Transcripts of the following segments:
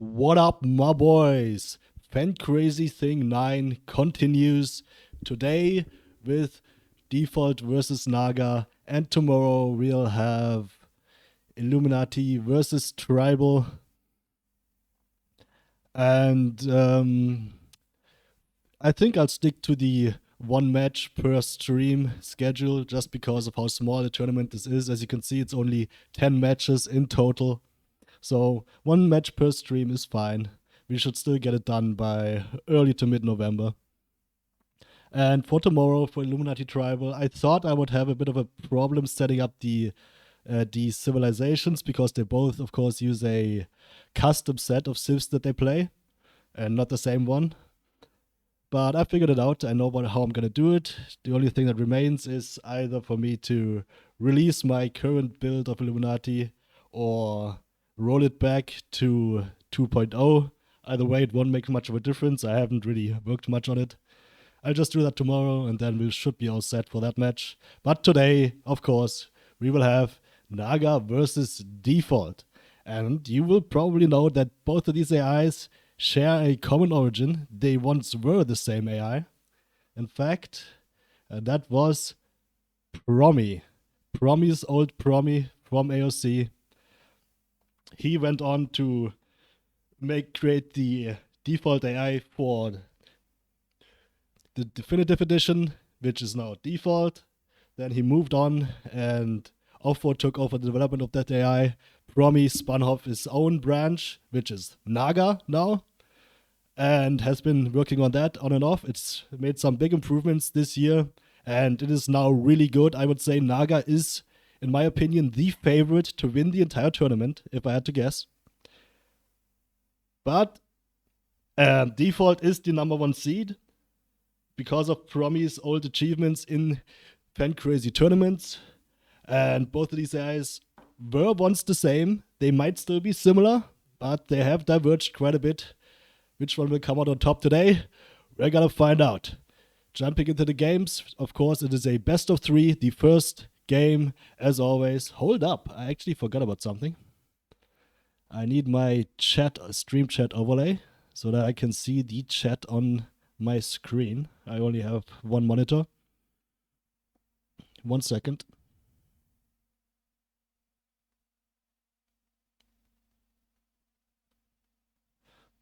What up, my boys? FenCrazyThing 9 continues today with Default versus Naga, and tomorrow we'll have Illuminati versus Tribal. And I think I'll stick to the one match per stream schedule just because of how small the tournament this is. As you can see, it's only 10 matches in total. So one match per stream is fine. We should still get it done by early to mid-November. And for tomorrow, for Illuminati Tribal, I thought I would have a bit of a problem setting up the civilizations because they both, of course, use a custom set of civs that they play and not the same one. But I figured it out. I know how I'm going to do it. The only thing that remains is either for me to release my current build of Illuminati or roll it back to 2.0. Either way, it won't make much of a difference. I haven't really worked much on it. I'll just do that tomorrow, and then we should be all set for that match. But today, of course, we will have Naga versus Default. And you will probably know that both of these AIs share a common origin. They once were the same AI. In fact, that was Promi. Promi's old Promi from AOC. He went on to create the default AI for the Definitive Edition, which is now default. Then he moved on and Offo took over the development of that AI. Promi spun off his own branch, which is Naga now, and has been working on that on and off. It's made some big improvements this year, and it is now really good. I would say Naga is, in my opinion, the favorite to win the entire tournament, if I had to guess. But Default is the number one seed because of Promi's old achievements in FenCrazy tournaments. And both of these AIs were once the same. They might still be similar, but they have diverged quite a bit. Which one will come out on top today? We're gonna find out. Jumping into the games, of course, it is a best of 3. The first game, as always. Hold up, I actually forgot about something. I need my stream chat overlay so that I can see the chat on my screen. I only have one monitor. 1 second.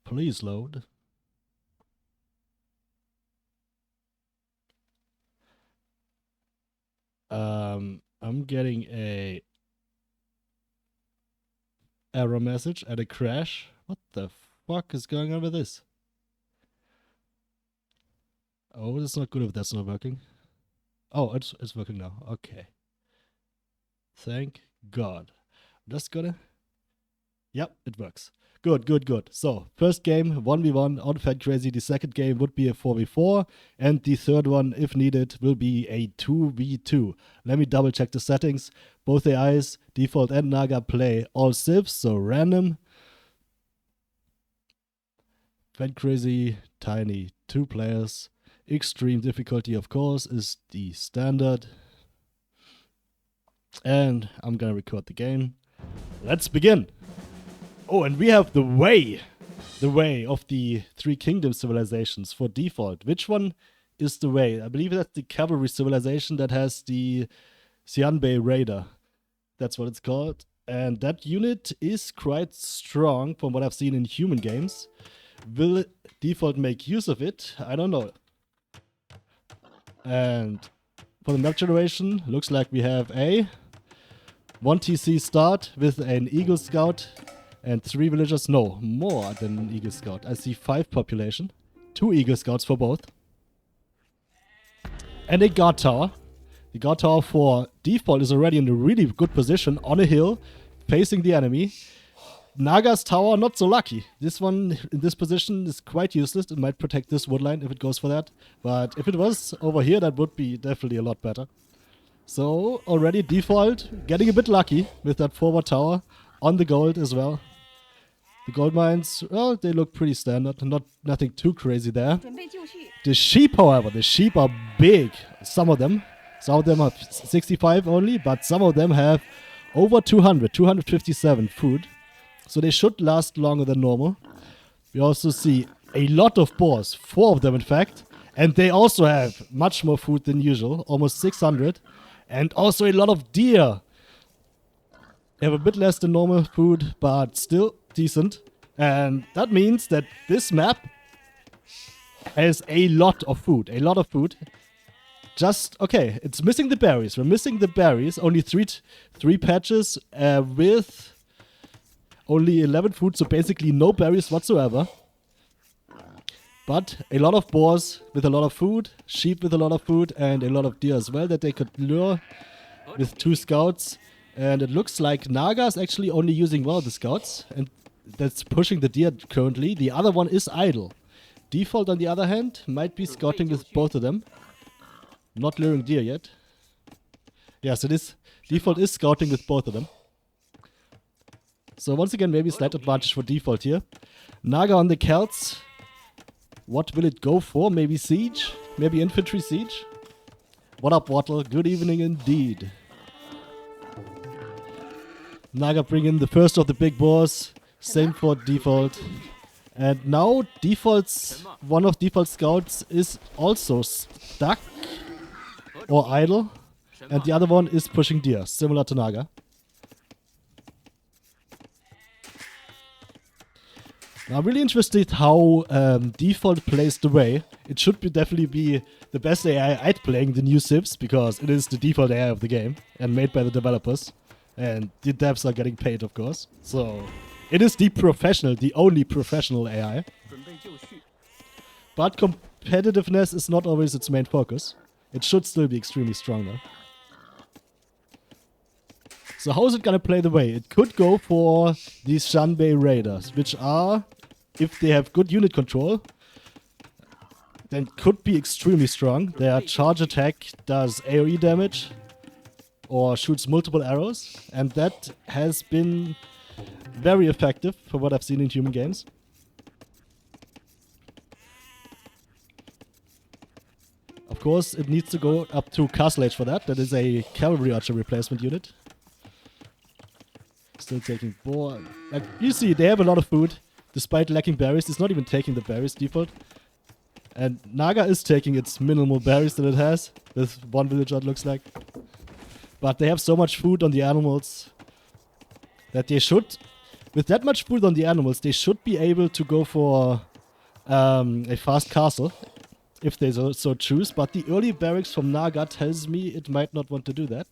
Please load. I'm getting a error message and a crash. What the fuck is going on with this? Oh, it's not good if that's not working. Oh, it's working now. Okay. Thank God. I'm just gonna... Yep, it works. Good. So, first game, 1v1 on FenCrazy. The second game would be a 4v4. And the third one, if needed, will be a 2v2. Let me double check the settings. Both AIs, Default and Naga, play all civs, so random. FenCrazy, tiny, 2 players. Extreme difficulty, of course, is the standard. And I'm gonna record the game. Let's begin! Oh, and we have the way of the 3 kingdom civilizations for default. Which one is the way? I believe that's the cavalry civilization that has the Xianbei Raider. That's what it's called. And that unit is quite strong from what I've seen in human games. Will default make use of it? I don't know. And for the map generation, looks like we have a 1 TC start with an Eagle Scout and 3 villagers. No, more than an Eagle Scout. I see 5 population. 2 Eagle Scouts for both. And a guard tower. The guard tower for default is already in a really good position on a hill, facing the enemy. Naga's tower, not so lucky. This one in this position is quite useless. It might protect this woodline if it goes for that. But if it was over here, that would be definitely a lot better. So, already default, getting a bit lucky with that forward tower on the gold as well. The gold mines, well, they look pretty standard. Nothing too crazy there. The sheep, however, the sheep are big. Some of them have 65 only, but some of them have over 257 food. so they should last longer than normal. We also see a lot of boars, 4 of them in fact, and they also have much more food than usual, almost 600, and also a lot of deer. They have a bit less than normal food, but still decent, and that means that this map has a lot of food, Just, okay, it's missing the berries. We're missing the berries. Only three patches with only 11 food, so basically no berries whatsoever. But a lot of boars with a lot of food, sheep with a lot of food, and a lot of deer as well that they could lure with 2 scouts. And it looks like Naga is actually only using one of the scouts, and that's pushing the deer currently. The other one is idle. Default, on the other hand, might be scouting with both of them. Not luring deer yet. Yeah, so this Default is scouting with both of them. So once again, maybe slight advantage for Default here. Naga on the Celts. What will it go for? Maybe Siege? Maybe Infantry Siege? What up, Wattle? Good evening indeed. Naga bring in the first of the big boars. Same for Default. And now one of Default's scouts is also stuck or idle, and the other one is pushing deer, similar to Naga. Now I'm really interested how Default plays the way. It should definitely be the best AI at playing the new Civs, because it is the default AI of the game and made by the developers. And the devs are getting paid, of course. So it is the only professional AI. But competitiveness is not always its main focus. It should still be extremely strong though. So how is it gonna play the way? It could go for these Shanbei Raiders, which are, if they have good unit control, then could be extremely strong. Their charge attack does AoE damage or shoots multiple arrows, and that has been very effective for what I've seen in human games. Of course, it needs to go up to Castle Age for that. That is a cavalry archer replacement unit. Still taking boar. Like, you see, they have a lot of food, despite lacking berries. It's not even taking the berries, Default. And Naga is taking its minimal berries that it has, with 1 villager it looks like. But they have so much food on the animals that they should, with that much food on the animals, they should be able to go for a fast castle, if they so choose. But the early barracks from Naga tells me it might not want to do that.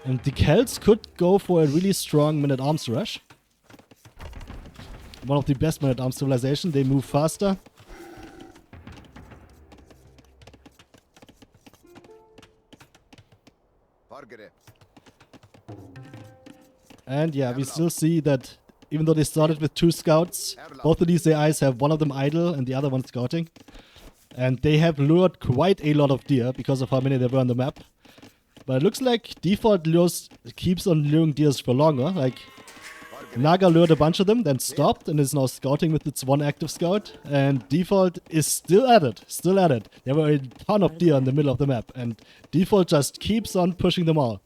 And the Celts could go for a really strong men-at-arms rush. One of the best men-at-arms civilization. They move faster. And yeah, we still see that even though they started with 2 scouts, both of these AIs have one of them idle and the other one scouting. And they have lured quite a lot of deer because of how many there were on the map. But it looks like Default keeps on luring deers for longer. Like, Naga lured a bunch of them, then stopped, and is now scouting with its 1 active scout. And Default is still at it. There were a ton of deer in the middle of the map, and Default just keeps on pushing them all.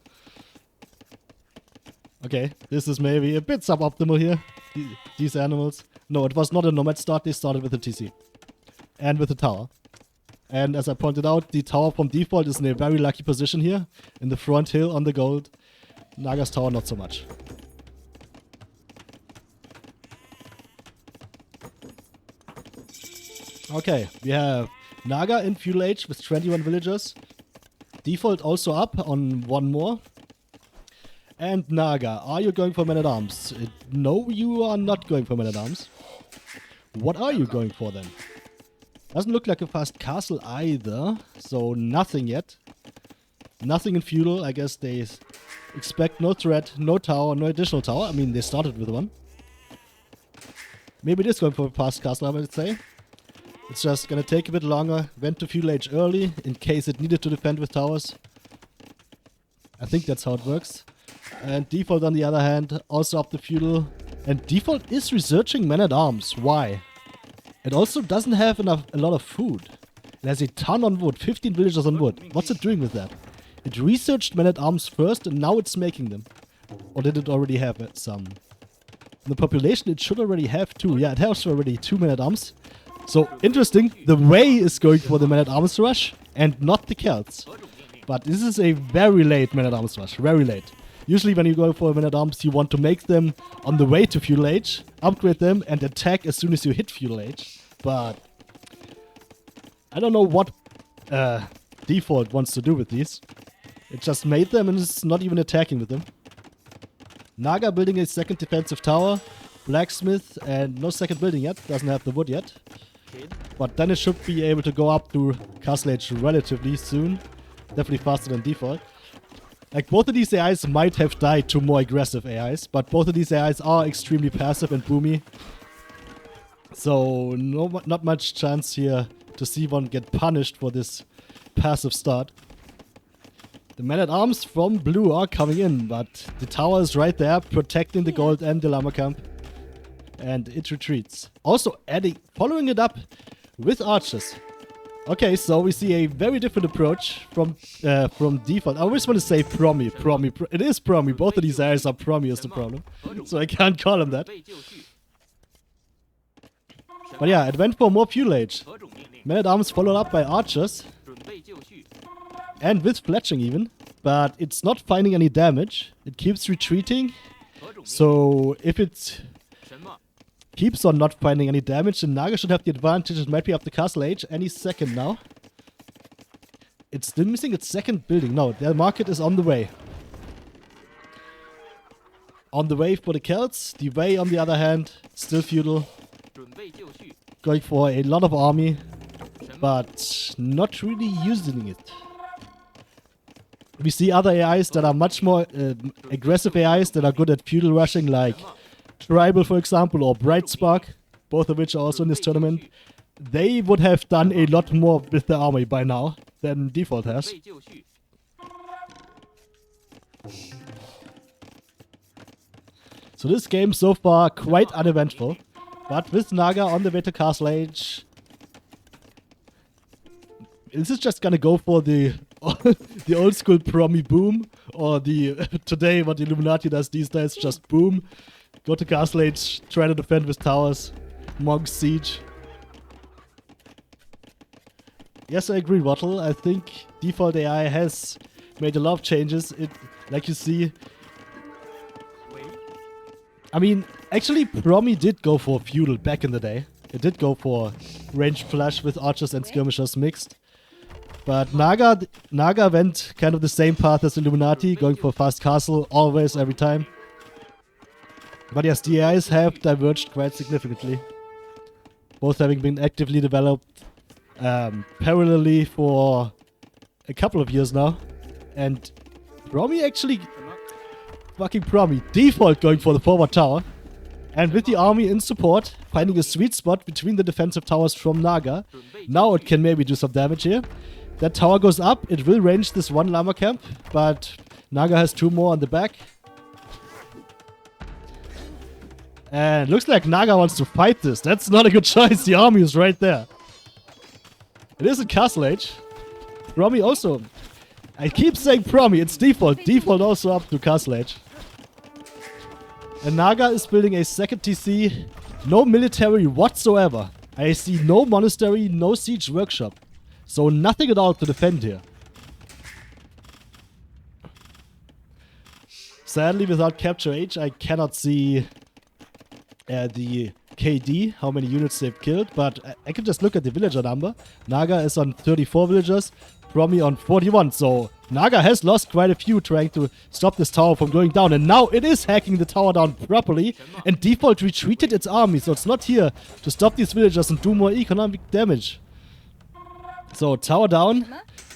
Okay, this is maybe a bit suboptimal here, these animals. No, it was not a nomad start, they started with a TC. And with a tower. And as I pointed out, the tower from Default is in a very lucky position here, in the front hill on the gold. Naga's tower not so much. Okay, we have Naga in feudal age with 21 villagers. Default also up on 1 more. And Naga, are you going for men-at-arms? No, you are not going for men-at-arms. What are you going for then? Doesn't look like a fast castle either, so nothing yet. Nothing in feudal. I guess they expect no threat, no tower, no additional tower. I mean, they started with 1. Maybe it is going for a fast castle, I would say. It's just gonna take a bit longer. Went to feudal age early, in case it needed to defend with towers. I think that's how it works. And Default, on the other hand, also up the feudal. And Default is researching men-at-arms. Why? It also doesn't have a lot of food. It has a ton on wood, 15 villagers on wood. What's it doing with that? It researched men-at-arms first and now it's making them. Or did it already have some? In the population it should already have 2. Yeah, it has already 2 men-at-arms. So, interesting. The Wei is going for the man-at-arms rush and not the Celts. But this is a very late man-at-arms rush. Very late. Usually when you go for a man-at-arms, you want to make them on the way to feudal age, upgrade them, and attack as soon as you hit feudal age. But I don't know what default wants to do with these. It just made them and it's not even attacking with them. Naga building a second defensive tower. Blacksmith and no second building yet. Doesn't have the wood yet. But then it should be able to go up to castle age relatively soon. Definitely faster than default. Like, both of these AIs might have died to more aggressive AIs, but both of these AIs are extremely passive and boomy. So, not much chance here to see one get punished for this passive start. The men-at-arms from blue are coming in, but the tower is right there, protecting the gold and the llama camp. And it retreats. Also following it up with archers. Okay, so we see a very different approach from default. I always want to say Promi. It is Promi. Both of these areas are Promi is the problem. So I can't call them that. But yeah, it went for more feudal age. Men-at-arms followed up by archers. And with fletching even. But it's not finding any damage. It keeps retreating. So if it keeps on not finding any damage, then Naga should have the advantage. It might be up the castle age any second now. It's still missing its second building. No, their market is on the way. On the way for the Celts. The Wei, on the other hand, still feudal. Going for a lot of army, but not really using it. We see other AIs that are much more aggressive AIs that are good at feudal rushing, like Tribal, for example, or Bright Spark, both of which are also in this tournament. They would have done a lot more with their army by now than default has. So this game so far quite uneventful, but with Naga on the way to Castle Age, is this just gonna go for the the old school Promi boom, or the today what the Illuminati does these days, just boom? Go to Castle Age, try to defend with towers, Monk Siege. Yes, I agree, Wattle. I think default AI has made a lot of changes. It, like you see, I mean, actually Promi did go for feudal back in the day. It did go for ranged flash with archers and skirmishers mixed. But Naga went kind of the same path as Illuminati, going for fast castle always, every time. But yes, the AIs have diverged quite significantly. Both having been actively developed parallelly for a couple of years now. And Promi actually... Fucking Promi. Default going for the forward tower. And with the army in support, finding a sweet spot between the defensive towers from Naga. Now it can maybe do some damage here. That tower goes up. It will range this one llama camp. But Naga has 2 more on the back. And looks like Naga wants to fight this. That's not a good choice. The army is right there. It is a castle age. Promi also. I keep saying Promi. It's default. Default also up to castle age. And Naga is building a second TC. No military whatsoever. I see no monastery, no siege workshop. So nothing at all to defend here. Sadly, without capture age, I cannot see the KD, how many units they've killed, but I can just look at the villager number. Naga is on 34 villagers, Promi on 41, so Naga has lost quite a few trying to stop this tower from going down, and now it is hacking the tower down properly, and default retreated its army, so it's not here to stop these villagers and do more economic damage. So tower down,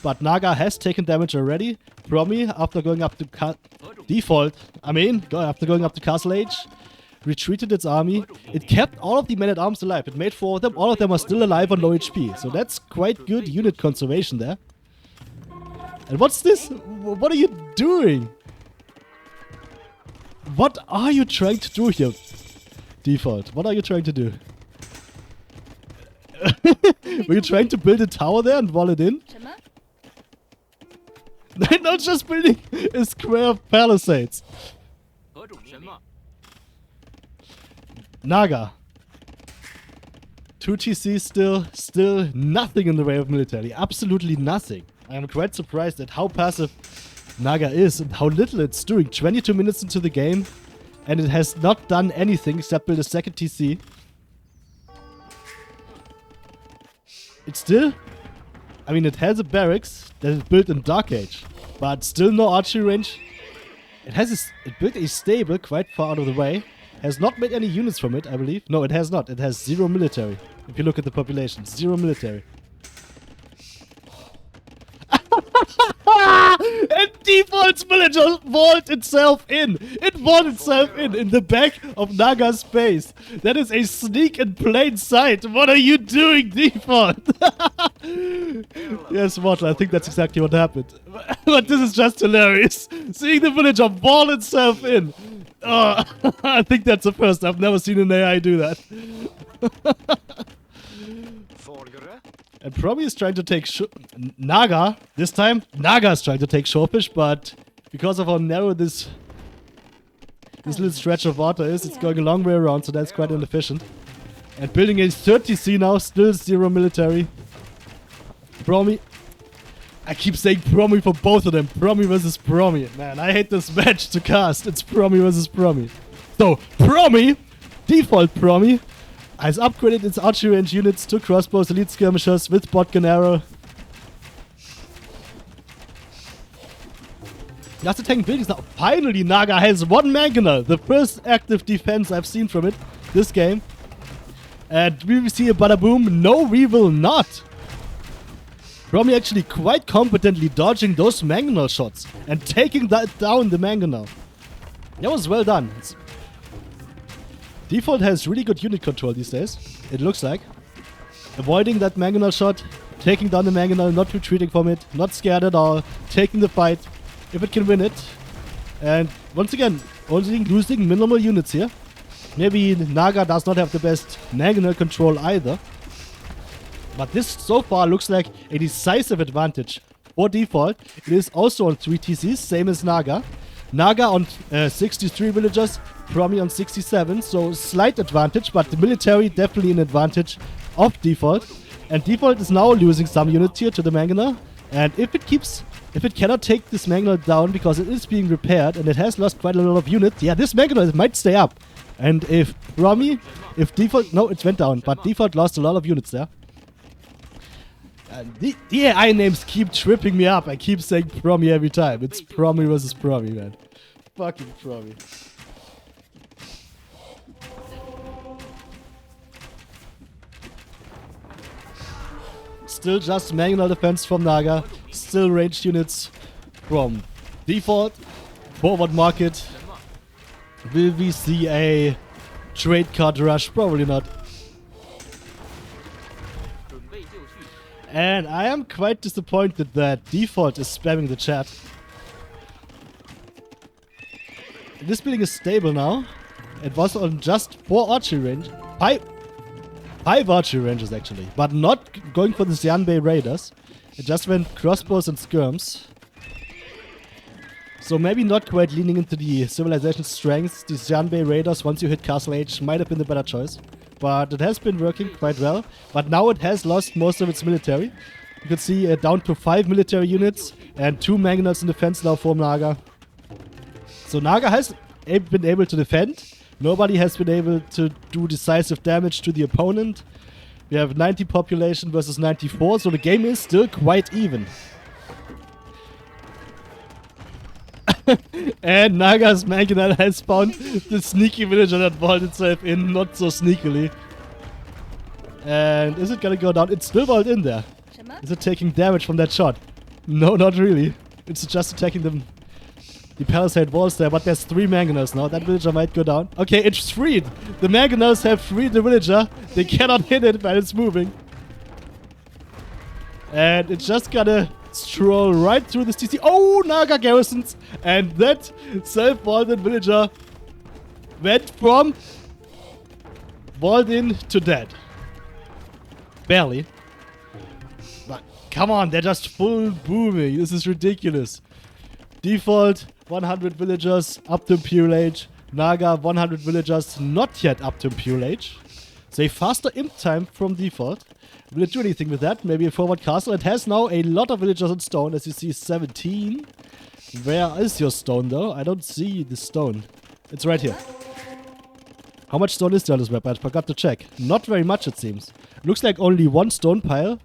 but Naga has taken damage already. Promi, after going up to after going up to Castle Age, retreated its army. It kept all of the men-at-arms alive. It made 4 of them. All of them are still alive on low HP. So that's quite good unit conservation there. And what's this? What are you doing? What are you trying to do here? Default. What are you trying to do? Were you trying to build a tower there and wall it in? No, just building a square of palisades. Naga. 2 TC still nothing in the way of military. Absolutely nothing. I am quite surprised at how passive Naga is and how little it's doing. 22 minutes into the game and it has not done anything except build a second TC. It's still... I mean, it has a barracks that is built in Dark Age, but still no archery range. It built a stable quite far out of the way. Has not made any units from it, I believe. No, it has not. It has 0 military. If you look at the population, 0 military. And Default's villager walled itself in. It walled itself in the back of Naga's base. That is a sneak in plain sight. What are you doing, Default? Yes, Mortal, I think that's exactly what happened. But this is just hilarious. Seeing the villager wall itself in. Oh, I think that's the first. I've never seen an AI do that. And probably is trying to take Naga. This time, Naga is trying to take Shorefish, but because of how narrow this little stretch of water is, it's going a long way around, so that's quite inefficient. And building a 30C now, still 0 military. Promi. I keep saying Promi for both of them. Promi versus Promi. Man, I hate this match to cast. It's Promi versus Promi. So, Promi, Default Promi, has upgraded its archery range units to crossbows, elite skirmishers with botgun arrow. Just attacking buildings now. Finally, Naga has 1 mangonel. The first active defense I've seen from it this game. And will we see a bada boom? No, we will not. Promi actually quite competently dodging those mangonel shots and taking down the mangonel. That was well done. Default has really good unit control these days, it looks like. Avoiding that mangonel shot, taking down the mangonel, not retreating from it, not scared at all, taking the fight if it can win it. And once again, only losing minimal units here. Maybe Naga does not have the best mangonel control either. But this so far looks like a decisive advantage for Default. It is also on 3 TCs, same as Naga. Naga on 63 villagers, Promi on 67, so slight advantage, but the military definitely an advantage of Default. And Default is now losing some units here to the mangonel. And if it cannot take this mangonel down because it is being repaired and it has lost quite a lot of units, yeah, this mangonel might stay up. And if Default, no, it went down, but Default lost a lot of units there. The AI names keep tripping me up. I keep saying Promi every time. It's Promi versus Promi, man. Fucking Promi. Still just mangonel defense from Naga. Still ranged units from Default. Forward market. Will we see a trade card rush? Probably not. And I am quite disappointed that Default is spamming the chat. This building is stable now. It was on just 4 archery range. 5 archery ranges actually. But not going for the Xianbei Raiders. It just went crossbows and skirms. So maybe not quite leaning into the civilization strengths. The Xianbei Raiders, once you hit Castle Age, might have been the better choice. But it has been working quite well. But now it has lost most of its military. You can see down to 5 military units and 2 mangonels in defense now for Naga. So Naga has been able to defend. Nobody has been able to do decisive damage to the opponent. We have 90 population versus 94, so the game is still quite even. And Naga's mangonel has found the sneaky villager that walled itself in, not so sneakily. And is it gonna go down? It's still walled in there. Is it taking damage from that shot? No, not really. It's just attacking the palisade walls there, but there's 3 mangonels now. That villager might go down. Okay, it's freed. The mangonels have freed the villager. They cannot hit it, but it's moving. And it's just gonna stroll right through this TC. Oh, Naga garrisons! And that self-walled villager went from walled in to dead. Barely. But come on, they're just full booming. This is ridiculous. Default 100 villagers up to Imperial Age. Naga 100 villagers not yet up to Imperial Age. So a faster imp time from default. Will it do anything with that? Maybe a forward castle. It has now a lot of villagers on stone, as you see, 17. Where is your stone though? I don't see the stone. It's right here. How much stone is there on this map? I forgot to check. Not very much, it seems. Looks like only one stone pile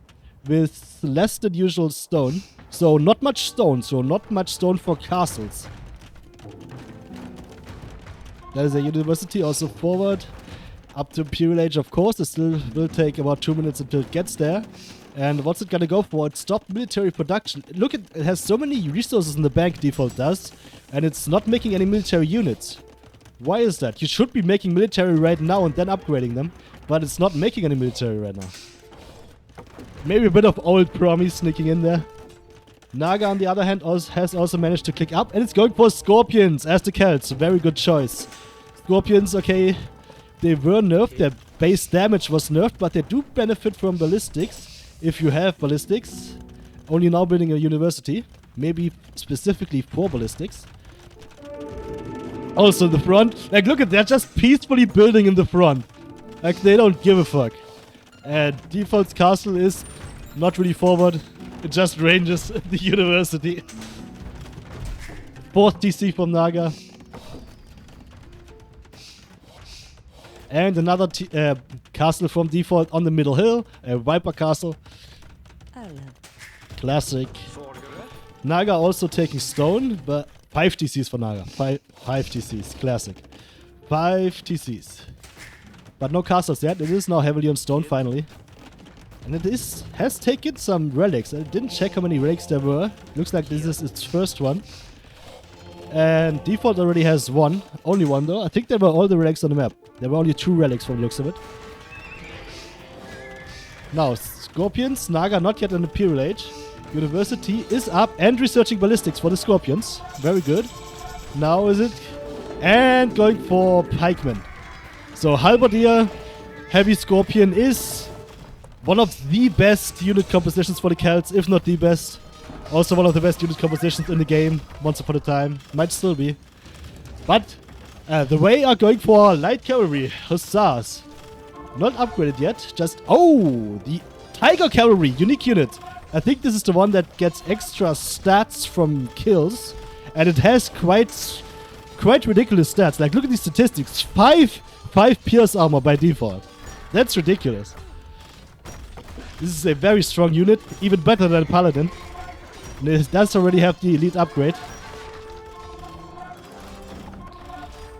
with less than usual stone. So not much stone, for castles. That is a university also forward. Up to Imperial Age, of course. It still will take about 2 minutes until it gets there. And what's it gonna go for? It stopped military production. Look, it has so many resources in the bank, default does. And it's not making any military units. Why is that? You should be making military right now and then upgrading them. But it's not making any military right now. Maybe a bit of old promise sneaking in there. Naga, on the other hand, has also managed to click up. And it's going for Scorpions as the Celts. Very good choice. Scorpions, okay. They were nerfed. Their base damage was nerfed. But they do benefit from ballistics. If you have ballistics. Only now building a university. Maybe specifically for ballistics. Also in the front. Like, look at that. Just peacefully building in the front. Like, they don't give a fuck. And default's castle is not really forward. It just ranges the university. 4th TC from Naga. And another castle from default on the middle hill. A Viper castle. Classic. Naga also taking stone, but 5 TCs for Naga. 5 TCs. Classic. 5 TCs. But no castles yet. It is now heavily on stone finally. And it has taken some relics. I didn't check how many relics there were. Looks like this is its first one. And default already has one. Only one though. I think there were all the relics on the map. There were only 2 relics from the looks of it. Now, Scorpions. Naga not yet in the Imperial Age. University is up and researching ballistics for the Scorpions. Very good. Now is it? And going for Pikemen. So Halberdier, Heavy Scorpion is one of the best unit compositions for the Celts, if not the best. Also one of the best unit compositions in the game, once upon a time. Might still be. But the way are going for Light Cavalry, Hussars. Not upgraded yet, just... Oh! The Tiger Cavalry, unique unit. I think this is the one that gets extra stats from kills. And it has quite ridiculous stats. Like, look at these statistics. 5 pierce armor by default. That's ridiculous. This is a very strong unit, even better than Paladin. And it does already have the elite upgrade.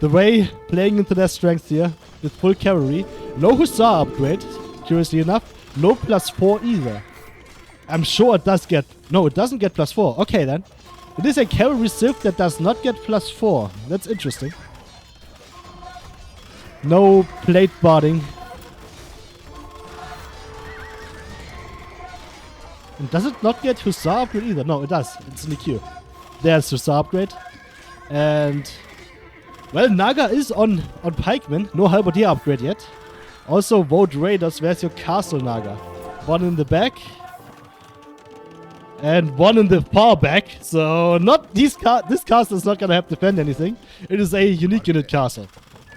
The way playing into their strength here with full cavalry. No Hussar upgrade, curiously enough. No +4 either. I'm sure it does get... No, it doesn't get +4. Okay then. It is a cavalry civ that does not get +4. That's interesting. No plate barding. And does it not get Hussar upgrade either? No, it does. It's in the queue. There's Hussar upgrade. And... Well, Naga is on Pikemen. No Halberdier upgrade yet. Also, vote Raiders. Where's your castle, Naga? One in the back. And one in the far back. So, not this castle is not gonna have to defend anything. It is a unique unit castle.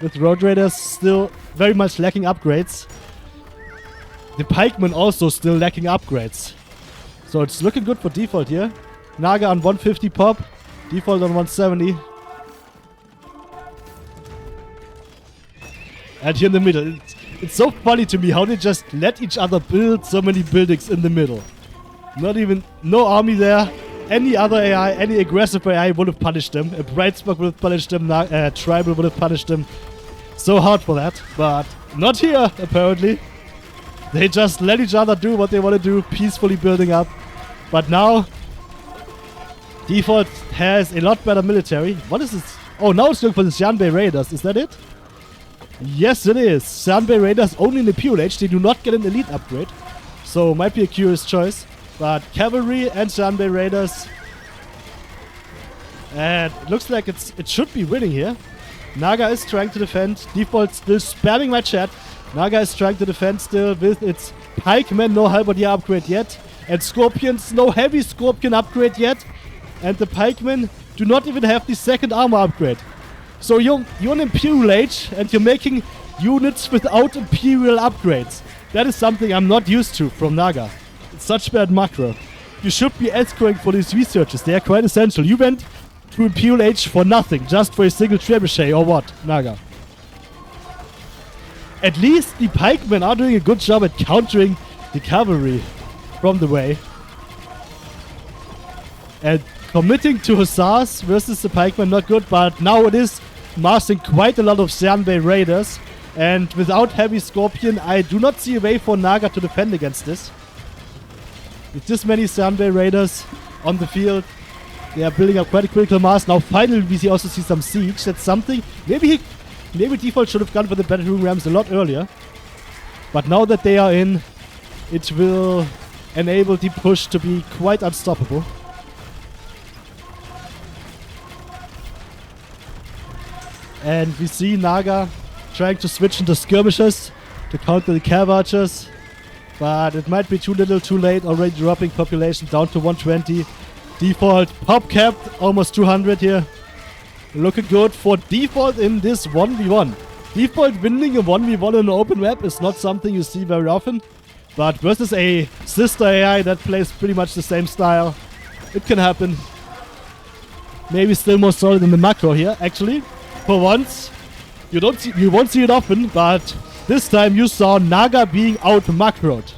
With Road Raiders still very much lacking upgrades. The Pikemen also still lacking upgrades. So it's looking good for default here. Naga on 150 pop. Default on 170. And here in the middle. It's so funny to me how they just let each other build so many buildings in the middle. Not even... No army there. Any other AI, any aggressive AI would have punished them. A Brightspark would have punished them. Tribal would have punished them. So hard for that. But not here, apparently. They just let each other do what they want to do. Peacefully building up. But now... Default has a lot better military. What is this? Oh, now it's going for the Xianbei Raiders. Is that it? Yes, it is. Xianbei Raiders only in the Imperial Age. They do not get an elite upgrade. So, might be a curious choice. But Cavalry and Xianbei Raiders. And it looks like it should be winning here. Naga is trying to defend. Default still spamming my chat. Naga is trying to defend still with its Pikemen. No Halberdier upgrade yet. And Scorpions, no Heavy Scorpion upgrade yet. And the Pikemen do not even have the second armor upgrade. So you're an Imperial Age and you're making units without Imperial upgrades. That is something I'm not used to from Naga. It's such bad macro. You should be escorting for these researches. They are quite essential. You went to Imperial Age for nothing, just for a single trebuchet or what, Naga? At least the pikemen are doing a good job at countering the cavalry from the way. And committing to hussars versus the pikemen, not good, but now it is massing quite a lot of Xianbei raiders. And without heavy scorpion, I do not see a way for Naga to defend against this. With this many Xianbei raiders on the field, they are building up quite a critical mass. Now finally we also see some siege. That's something. Maybe Default should have gone for the battleroom rams a lot earlier. But now that they are in, it will enable the push to be quite unstoppable. And we see Naga trying to switch into skirmishes to counter the cav archers. But it might be too little too late, already dropping population down to 120. Default pop capped, almost 200 here. Looking good for Default in this 1v1. Default winning a 1v1 in an open map is not something you see very often. But versus a sister AI that plays pretty much the same style, it can happen. Maybe still more solid in the macro here, actually. For once, you won't see it often, but this time you saw Naga being out macroed.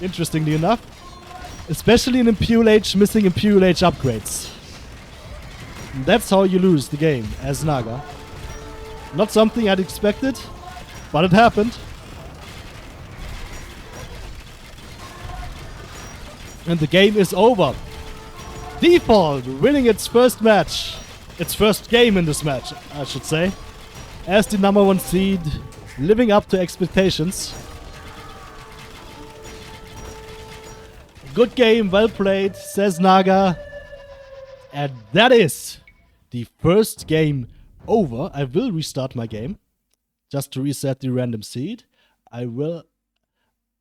Interestingly enough. Especially in Imperial Age, missing Imperial Age upgrades. That's how you lose the game as Naga. Not something I'd expected, but it happened. And the game is over. Default winning its first match. Its first game in this match, I should say. As the #1 seed, living up to expectations. Good game, well played, says Naga. And that is the first game over. I will restart my game just to reset the random seed. I will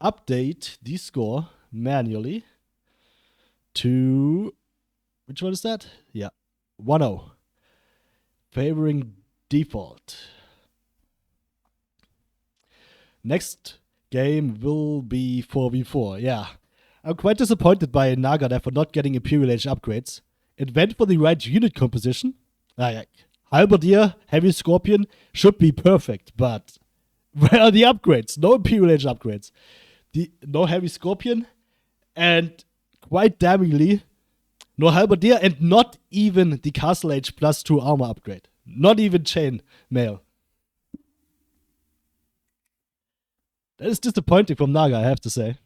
update the score manually to... which one is that? Yeah, 1-0. Favoring Default. Next game will be 4v4. Yeah. I'm quite disappointed by Naga there for not getting Imperial Age upgrades. It went for the right unit composition. Halberdier, Heavy Scorpion should be perfect, but where are the upgrades? No Imperial Age upgrades. No Heavy Scorpion, and quite damningly, no Halberdier, and not even the Castle Age +2 armor upgrade. Not even Chain Mail. That is disappointing from Naga, I have to say.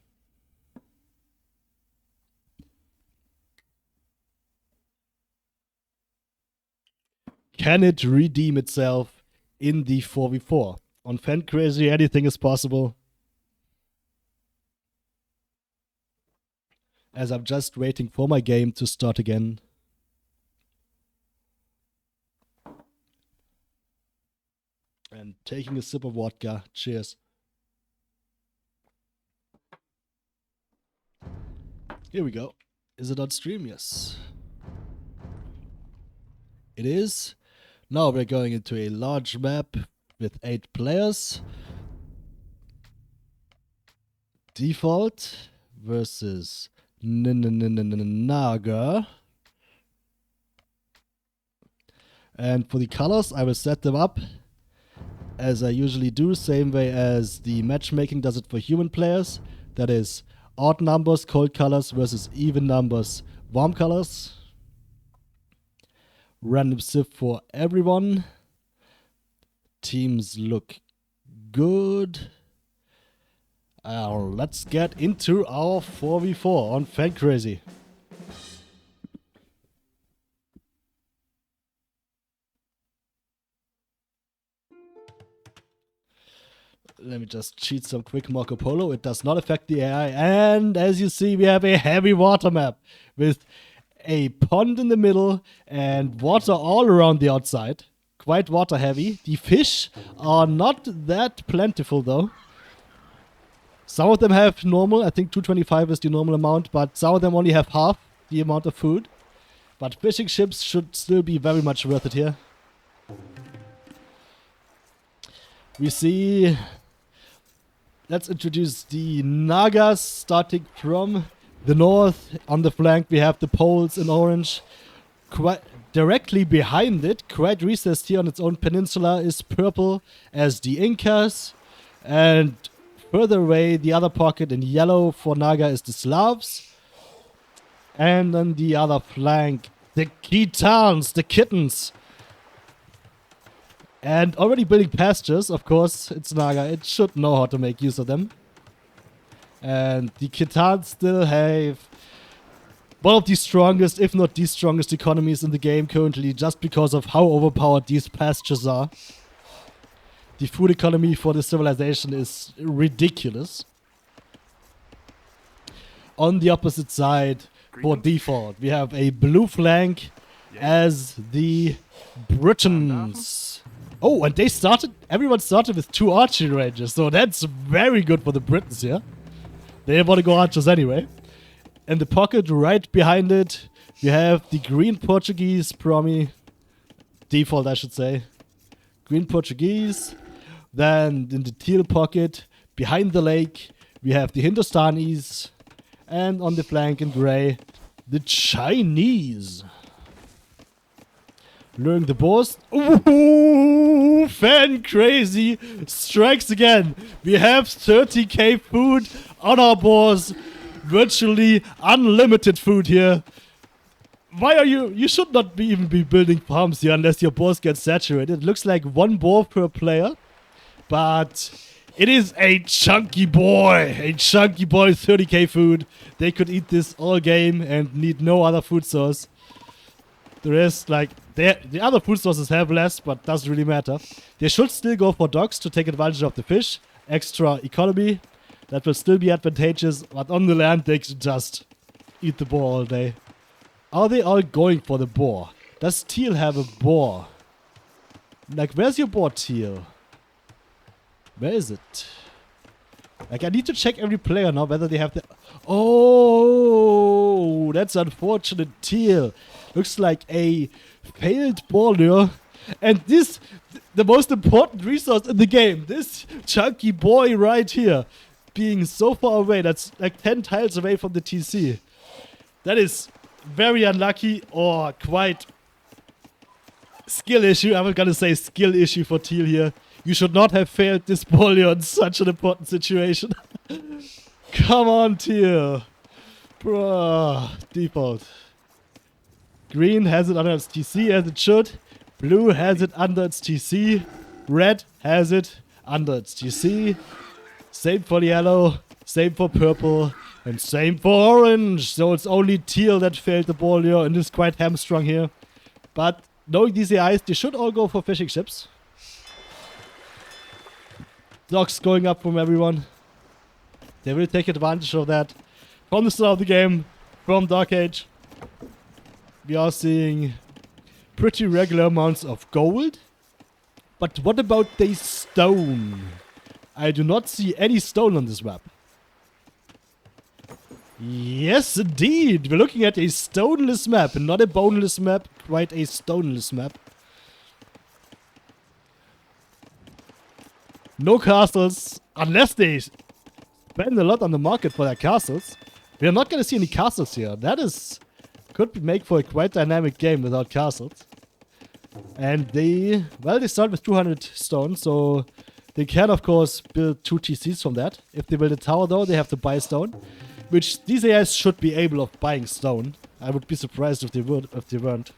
Can it redeem itself in the 4v4? On FenCrazy, anything is possible. As I'm just waiting for my game to start again. And taking a sip of vodka. Cheers. Here we go. Is it on stream? Yes. It is. Now we're going into a large map with 8 players. Default versus Naga. And for the colors, I will set them up as I usually do, same way as the matchmaking does it for human players. That is odd numbers, cold colors versus even numbers, warm colors. Random sieve for everyone. Teams look good. Let's get into our 4v4 on FenCrazy. Let me just cheat some quick Marco Polo. It does not affect the AI. And as you see, we have a heavy water map with a pond in the middle and water all around the outside. Quite water heavy. The fish are not that plentiful though. Some of them have normal. I think 225 is the normal amount, but some of them only have half the amount of food. But fishing ships should still be very much worth it here. We see... Let's introduce the Nagas, starting from the north. On the flank we have the poles in orange. Quite directly behind it, quite recessed here on its own peninsula, is purple as the Incas. And further away, the other pocket in yellow for Naga is the Slavs. And on the other flank, the Khitans, the kittens. And already building pastures, of course, it's Naga. It should know how to make use of them. And the Khitans still have one of the strongest, if not the strongest economies in the game currently, just because of how overpowered these pastures are. The food economy for this civilization is ridiculous. On the opposite side, for default, we have a blue flank as the Britons. Oh, and everyone started with 2 archery ranges, so that's very good for the Britons here. They want to go archers anyway. In the pocket right behind it, you have the green Portuguese default I should say. Green Portuguese. Then in the teal pocket, behind the lake, we have the Hindustanis. And on the flank in grey, the Chinese. Luring the boars. Ooh, FenCrazy strikes again. We have 30k food on our boars. Virtually unlimited food here. Why are you should not even be building farms here unless your boars get saturated. It looks like 1 boar per player. But it is a chunky boy. A chunky boy, 30k food. They could eat this all game and need no other food source. The rest, like, the other food sources have less, but doesn't really matter. They should still go for dogs to take advantage of the fish. Extra economy. That will still be advantageous, but on the land they can just eat the boar all day. Are they all going for the boar? Does Teal have a boar? Like, where's your boar, Teal? Where is it? Like, I need to check every player now whether they have the... Oh, that's unfortunate, Teal. Looks like a failed boar lure. And this, the most important resource in the game, this chunky boy right here, being so far away, that's like 10 tiles away from the TC. That is very unlucky, or quite skill issue. I'm gonna say skill issue for Teal here. You should not have failed this boar lure in such an important situation. Come on, Teal. Bruh, default. Green has it under its TC as it should. Blue has it under its TC. Red has it under its TC. Same for yellow, same for purple, and same for orange. So it's only Teal that failed the boar lure and is quite hamstrung here. But knowing these AIs, they should all go for fishing ships. Dogs going up from everyone. They will take advantage of that. From the start of the game, from Dark Age, we are seeing pretty regular amounts of gold. But what about the stone? I do not see any stone on this map. Yes, indeed. We're looking at a stoneless map, and not a boneless map, quite a stoneless map. No castles, unless they spend a lot on the market for their castles. We are not going to see any castles here. That could make for a quite dynamic game without castles. And they start with 200 stone, so they can of course build 2 TCs from that. If they build a tower though, they have to buy stone, which these AIs should be able of buying stone. I would be surprised if they weren't.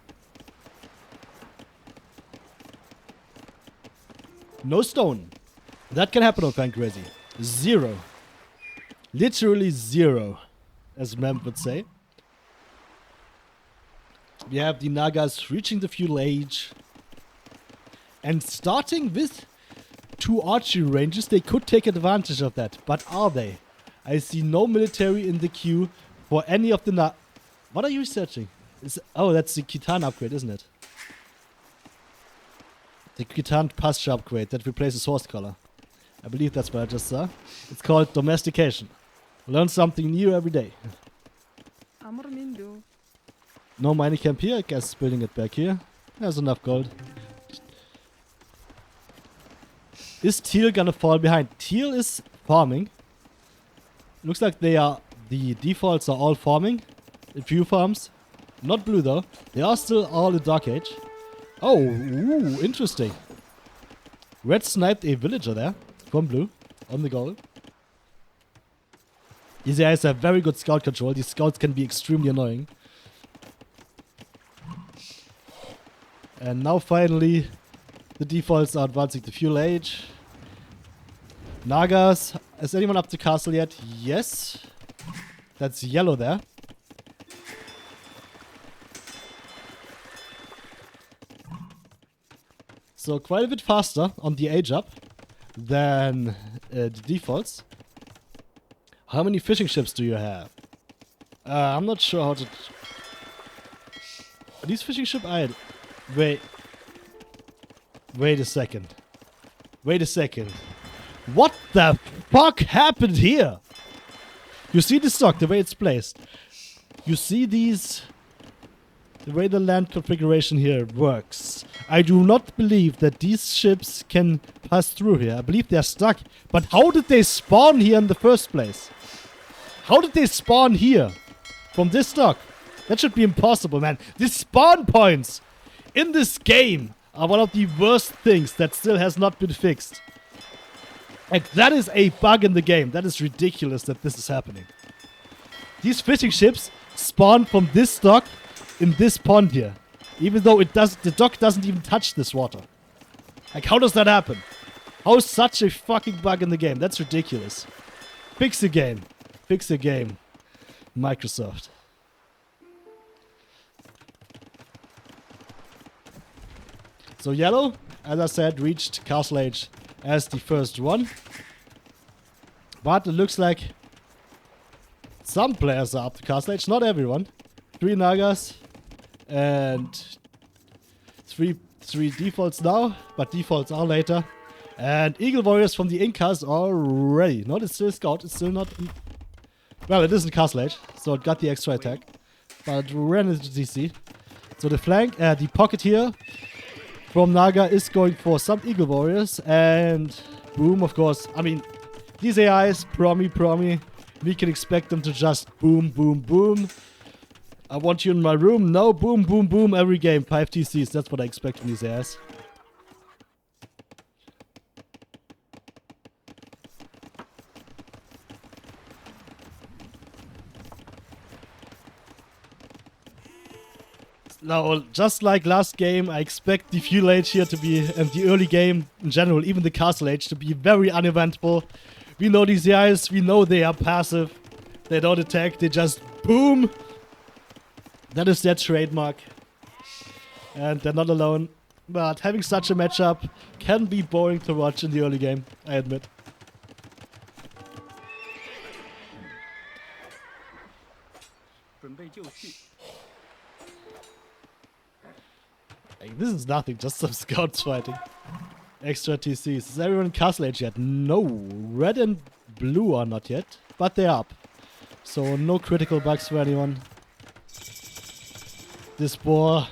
No stone. That can happen on FenCrazy. 0. Literally 0, as Mem would say. We have the Nagas reaching the feudal age. And starting with 2 archery ranges, they could take advantage of that. But are they? I see no military in the queue for any of the What are you researching? Oh, that's the Khitan upgrade, isn't it? The Khitan pasture upgrade that replaces horse collar. I believe that's what I just saw. It's called domestication. Learn something new every day. No mining camp here. I guess building it back here. There's enough gold. Is Teal gonna fall behind? Teal is farming. Looks like the defaults are all farming. A few farms. Not blue though. They are still all in Dark Age. Oh, ooh, interesting. Red sniped a villager there from blue on the goal. These guys have very good scout control. These scouts can be extremely annoying. And now finally the defaults are advancing to fuel age. Nagas. Is anyone up to castle yet? Yes. That's yellow there. So quite a bit faster on the age up than the defaults. How many fishing ships do you have? I'm not sure how to... Are these fishing ships? Wait a second. Wait a second. What the fuck happened here? You see the stock, the way it's placed. You see these... The way the land configuration here works. I do not believe that these ships can pass through here. I believe they're stuck. But how did they spawn here in the first place? How did they spawn here? From this stock? That should be impossible, man. The spawn points in this game are one of the worst things that still has not been fixed. Like, that is a bug in the game. That is ridiculous that this is happening. These fishing ships spawn from this stock in this pond here. Even though the dock doesn't even touch this water. Like, how does that happen? How is such a fucking bug in the game? That's ridiculous. Fix the game. Fix the game. Microsoft. So yellow, as I said, reached Castle Age as the first one. But it looks like some players are up to Castle Age. Not everyone. 3 Nagas and 3 defaults now, but defaults are later. And Eagle Warriors from the Incas are ready. No, it's still Scout. It's still not... Well, it isn't Castle Age, so it got the extra attack. But it ran into DC. So the flank, the pocket here from Naga is going for some Eagle Warriors. And boom, of course. I mean, these AIs, promi. We can expect them to just boom, boom, boom. I want you in my room. No, boom, boom, boom. Every game, 5 TCs. That's what I expect from these AIs. Now, just like last game, I expect the fuel age here to be, and the early game in general, even the castle age, to be very uneventful. We know these guys, we know they are passive. They don't attack, they just boom. That is their trademark. And they're not alone. But having such a matchup can be boring to watch in the early game, I admit. Hey, this is nothing, just some scouts fighting. Extra TCs. Is everyone in Castle Age yet? No. Red and blue are not yet, but they're up. So no critical bugs for anyone. This boar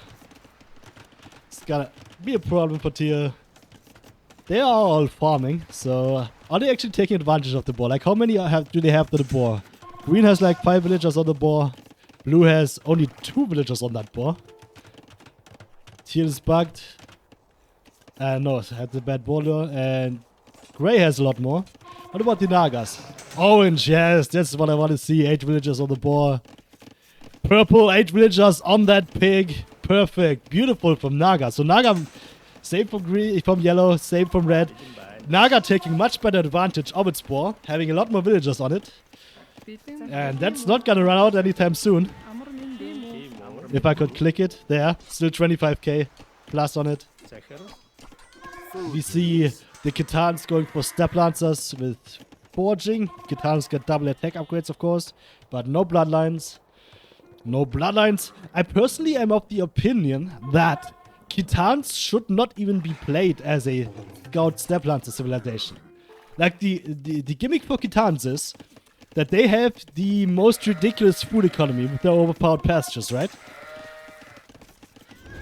is gonna be a problem for Teal. They are all farming, so are they actually taking advantage of the boar? Like, how many do they have to the boar? Green has like 5 villagers on the boar. Blue has only 2 villagers on that boar. Teal is bugged. No, it had the bad border. And Grey has a lot more. What about the Nagas? Orange, yes, that's what I want to see. 8 villagers on the boar. Purple, 8 villagers on that pig. Perfect. Beautiful from Naga. So Naga, same from green, from yellow, same from red. Naga taking much better advantage of its boar, having a lot more villagers on it. And that's not gonna run out anytime soon. If I could click it, there, still 25k plus on it. We see the Kitans going for Step Lancers with Forging. Kitans get double attack upgrades, of course, but no Bloodlines. No Bloodlines. I personally am of the opinion that Kitans should not even be played as a Scout Step Lancer civilization. Like, the gimmick for Kitans is that they have the most ridiculous food economy with their overpowered pastures, right?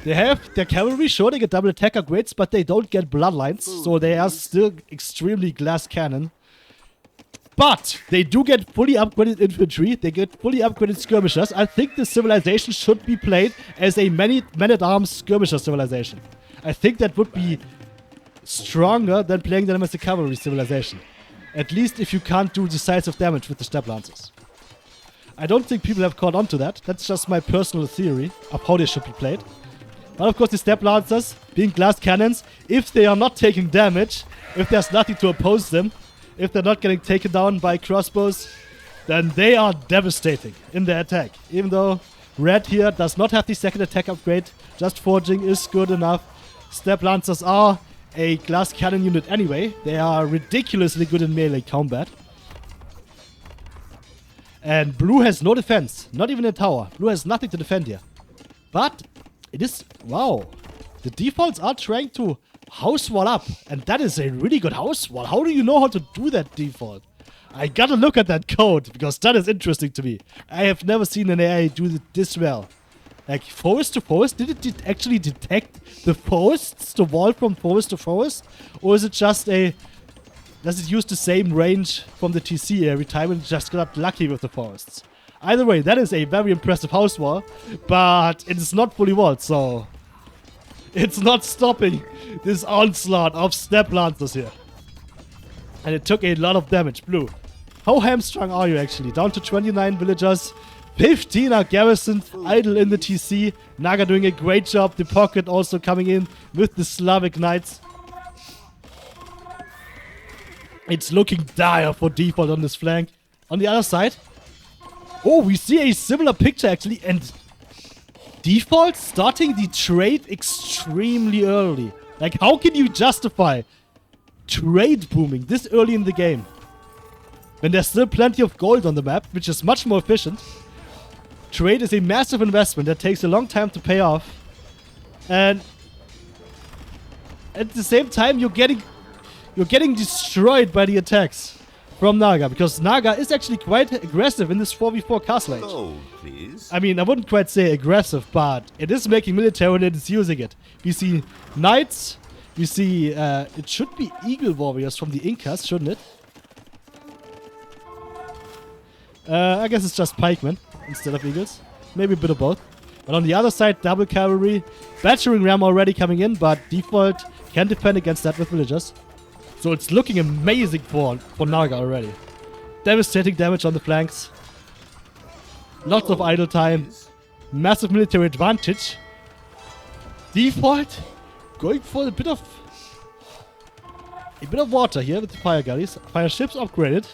They have their cavalry, sure, they get double attack upgrades, but they don't get bloodlines, so they are still extremely glass cannon. But they do get fully upgraded infantry, they get fully upgraded skirmishers. I think the civilization should be played as a man-at-arms skirmisher civilization. I think that would be stronger than playing them as a cavalry civilization. At least if you can't do decisive damage with the step lancers. I don't think people have caught on to that. That's just my personal theory of how they should be played. But of course the step lancers, being glass cannons, if they are not taking damage, if there's nothing to oppose them, if they're not getting taken down by crossbows, then they are devastating in their attack. Even though red here does not have the second attack upgrade, just forging is good enough. Step lancers are a glass cannon unit anyway. They are ridiculously good in melee combat. And blue has no defense, not even a tower. Blue has nothing to defend here. But it is, wow. The defaults are trying to house wall up. And that is a really good house wall. How do you know how to do that default? I gotta look at that code, because that is interesting to me. I have never seen an AI do it this well. Like, forest to forest? Did it actually detect the forests, the wall from forest to forest? Or is it just a... Does it use the same range from the TC every time and just got lucky with the forests? Either way, that is a very impressive house wall, but it's not fully walled, so... It's not stopping this onslaught of step lancers here. And it took a lot of damage. Blue, how hamstrung are you actually? Down to 29 villagers. 15 are garrisoned, idle in the TC. Naga doing a great job. The pocket also coming in with the Slavic knights. It's looking dire for default on this flank. On the other side, oh, we see a similar picture actually, and default starting the trade extremely early. Like, how can you justify trade booming this early in the game when there's still plenty of gold on the map, which is much more efficient? Trade is a massive investment that takes a long time to pay off, and at the same time you're getting destroyed by the attacks from Naga, because Naga is actually quite aggressive in this 4v4 castle age. Gold, please. I mean, I wouldn't quite say aggressive, but it is making military and it's using it. We see knights, we see, it should be eagle warriors from the Incas, shouldn't it? I guess it's just pikemen instead of eagles. Maybe a bit of both. But on the other side, double cavalry, battering ram already coming in, but default can defend against that with villagers. So it's looking amazing for Naga already. Devastating damage on the flanks. Lots of idle time. Massive military advantage. Default going for a bit of water here with the fire galleys. Fire ships upgraded.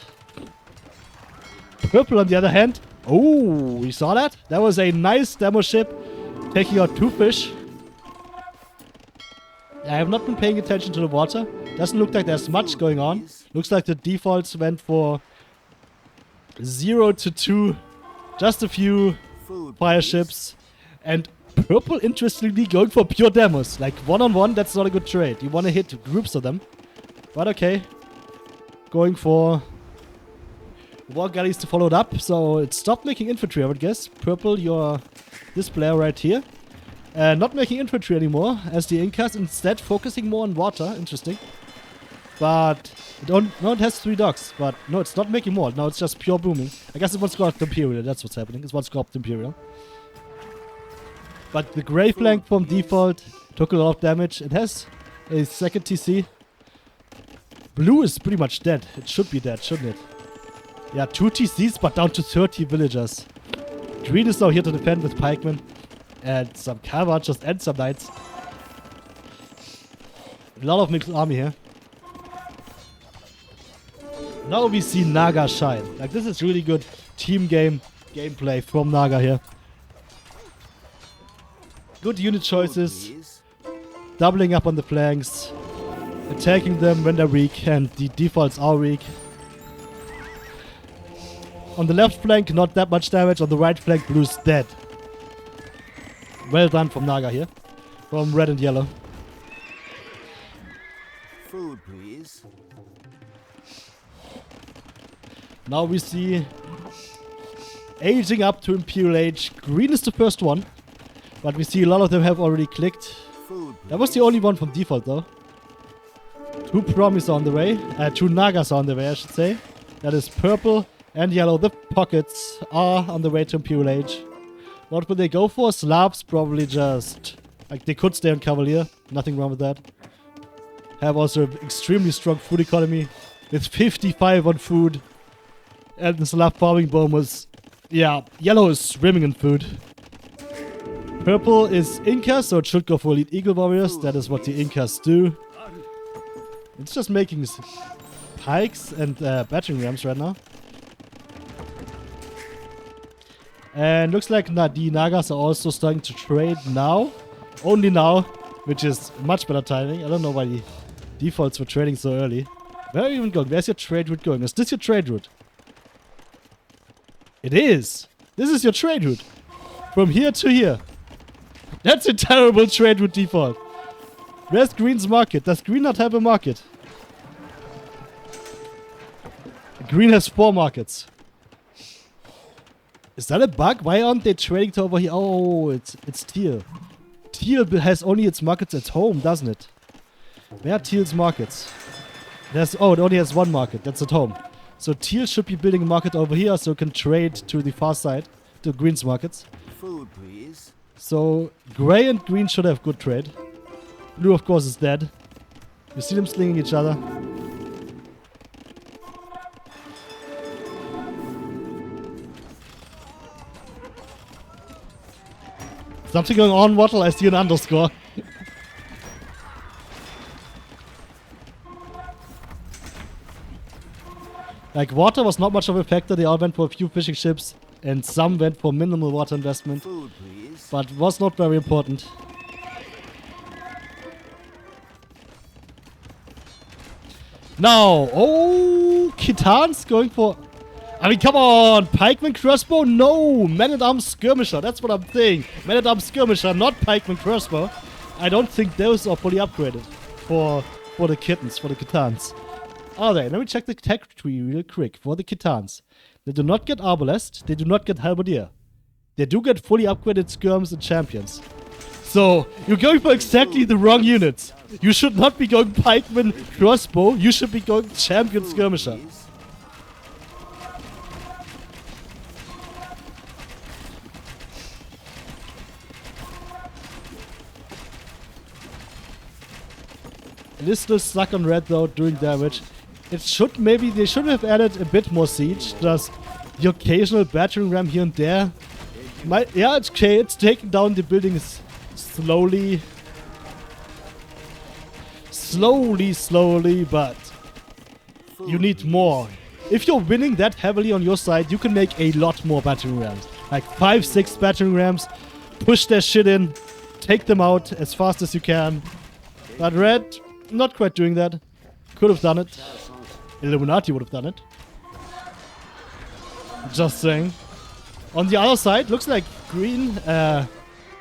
Purple on the other hand. Oh, we saw that. That was a nice demo ship taking out 2 fish. I have not been paying attention to the water. Doesn't look like there's much going on. Looks like the defaults went for 0 to 2. Just a few fire ships. And purple, interestingly, going for pure demos. Like, one-on-one, that's not a good trade. You want to hit groups of them. But okay. Going for war galleys to follow it up. So it stopped making infantry, I would guess. Purple, you're this player right here. Not making infantry anymore, as the Incas, instead focusing more on water. Interesting. But it has 3 docks, but no, it's not making more. Now it's just pure booming. I guess it wants to go up to Imperial, that's what's happening. It wants to go up to Imperial. But the grey flank from default took a lot of damage. It has a second TC. Blue is pretty much dead. It should be dead, shouldn't it? Yeah, 2 TCs, but down to 30 villagers. Green is now here to defend with pikemen. And some cavalry and some knights. A lot of mixed army here. Now we see Naga shine. Like, this is really good team gameplay from Naga here. Good unit choices. Doubling up on the flanks. Attacking them when they're weak, and the defaults are weak. On the left flank, not that much damage. On the right flank, blue's dead. Well done from Naga here. From red and yellow. Food, please. Now we see aging up to Imperial Age. Green is the first one. But we see a lot of them have already clicked. Food, That was the only one from default though. 2 promis are on the way. 2 Nagas are on the way, I should say. That is purple and yellow. The pockets are on the way to Imperial Age. What will they go for? Slavs probably just... Like, they could stay on Cavalier. Nothing wrong with that. Have also an extremely strong food economy. With 55 on food. And the Slav farming bonus. Yeah, yellow is swimming in food. Purple is Inca, so it should go for Elite Eagle Warriors. That is what the Incas do. It's just making pikes and battering rams right now. And looks like the Nagas are also starting to trade now. Only now, which is much better timing. I don't know why the defaults were trading so early. Where are you even going? Where's your trade route going? Is this your trade route? It is! This is your trade route. From here to here. That's a terrible trade route default. Where's Green's market? Does Green not have a market? Green has 4 markets. Is that a bug? Why aren't they trading to over here? Oh, it's Teal. Teal has only its markets at home, doesn't it? Where are Teal's markets? It only has 1 market. That's at home. So Teal should be building a market over here so it can trade to the far side, to Green's markets. Food, please. So Grey and Green should have good trade. Blue, of course, is dead. You see them slinging each other. Something going on, Wattle? I see an underscore. Like, water was not much of a factor. They all went for a few fishing ships. And some went for minimal water investment. Food, please. But was not very important. Now, oh, Khitan's going for... I mean, come on! Pikeman Crossbow? No! Man-at-Arms Skirmisher, that's what I'm saying. Man-at-Arms Skirmisher, not Pikeman Crossbow. I don't think those are fully upgraded for the kittens, for the Khitans. Are they? Let me check the tech tree real quick for the Khitans. They do not get Arbalest, they do not get Halberdier. They do get fully upgraded Skirms and Champions. So, you're going for exactly the wrong units. You should not be going Pikeman Crossbow, you should be going Champion Skirmisher. It is still stuck on red though, doing damage. It should they should have added a bit more siege. Just the occasional battering ram here and there. Yeah, it's okay. It's taking down the buildings slowly. Slowly, but you need more. If you're winning that heavily on your side, you can make a lot more battering rams. Like 5-6 battering rams. Push their shit in. Take them out as fast as you can. But red... not quite doing that. Could have done it. Illuminati would have done it. Just saying. On the other side, looks like green,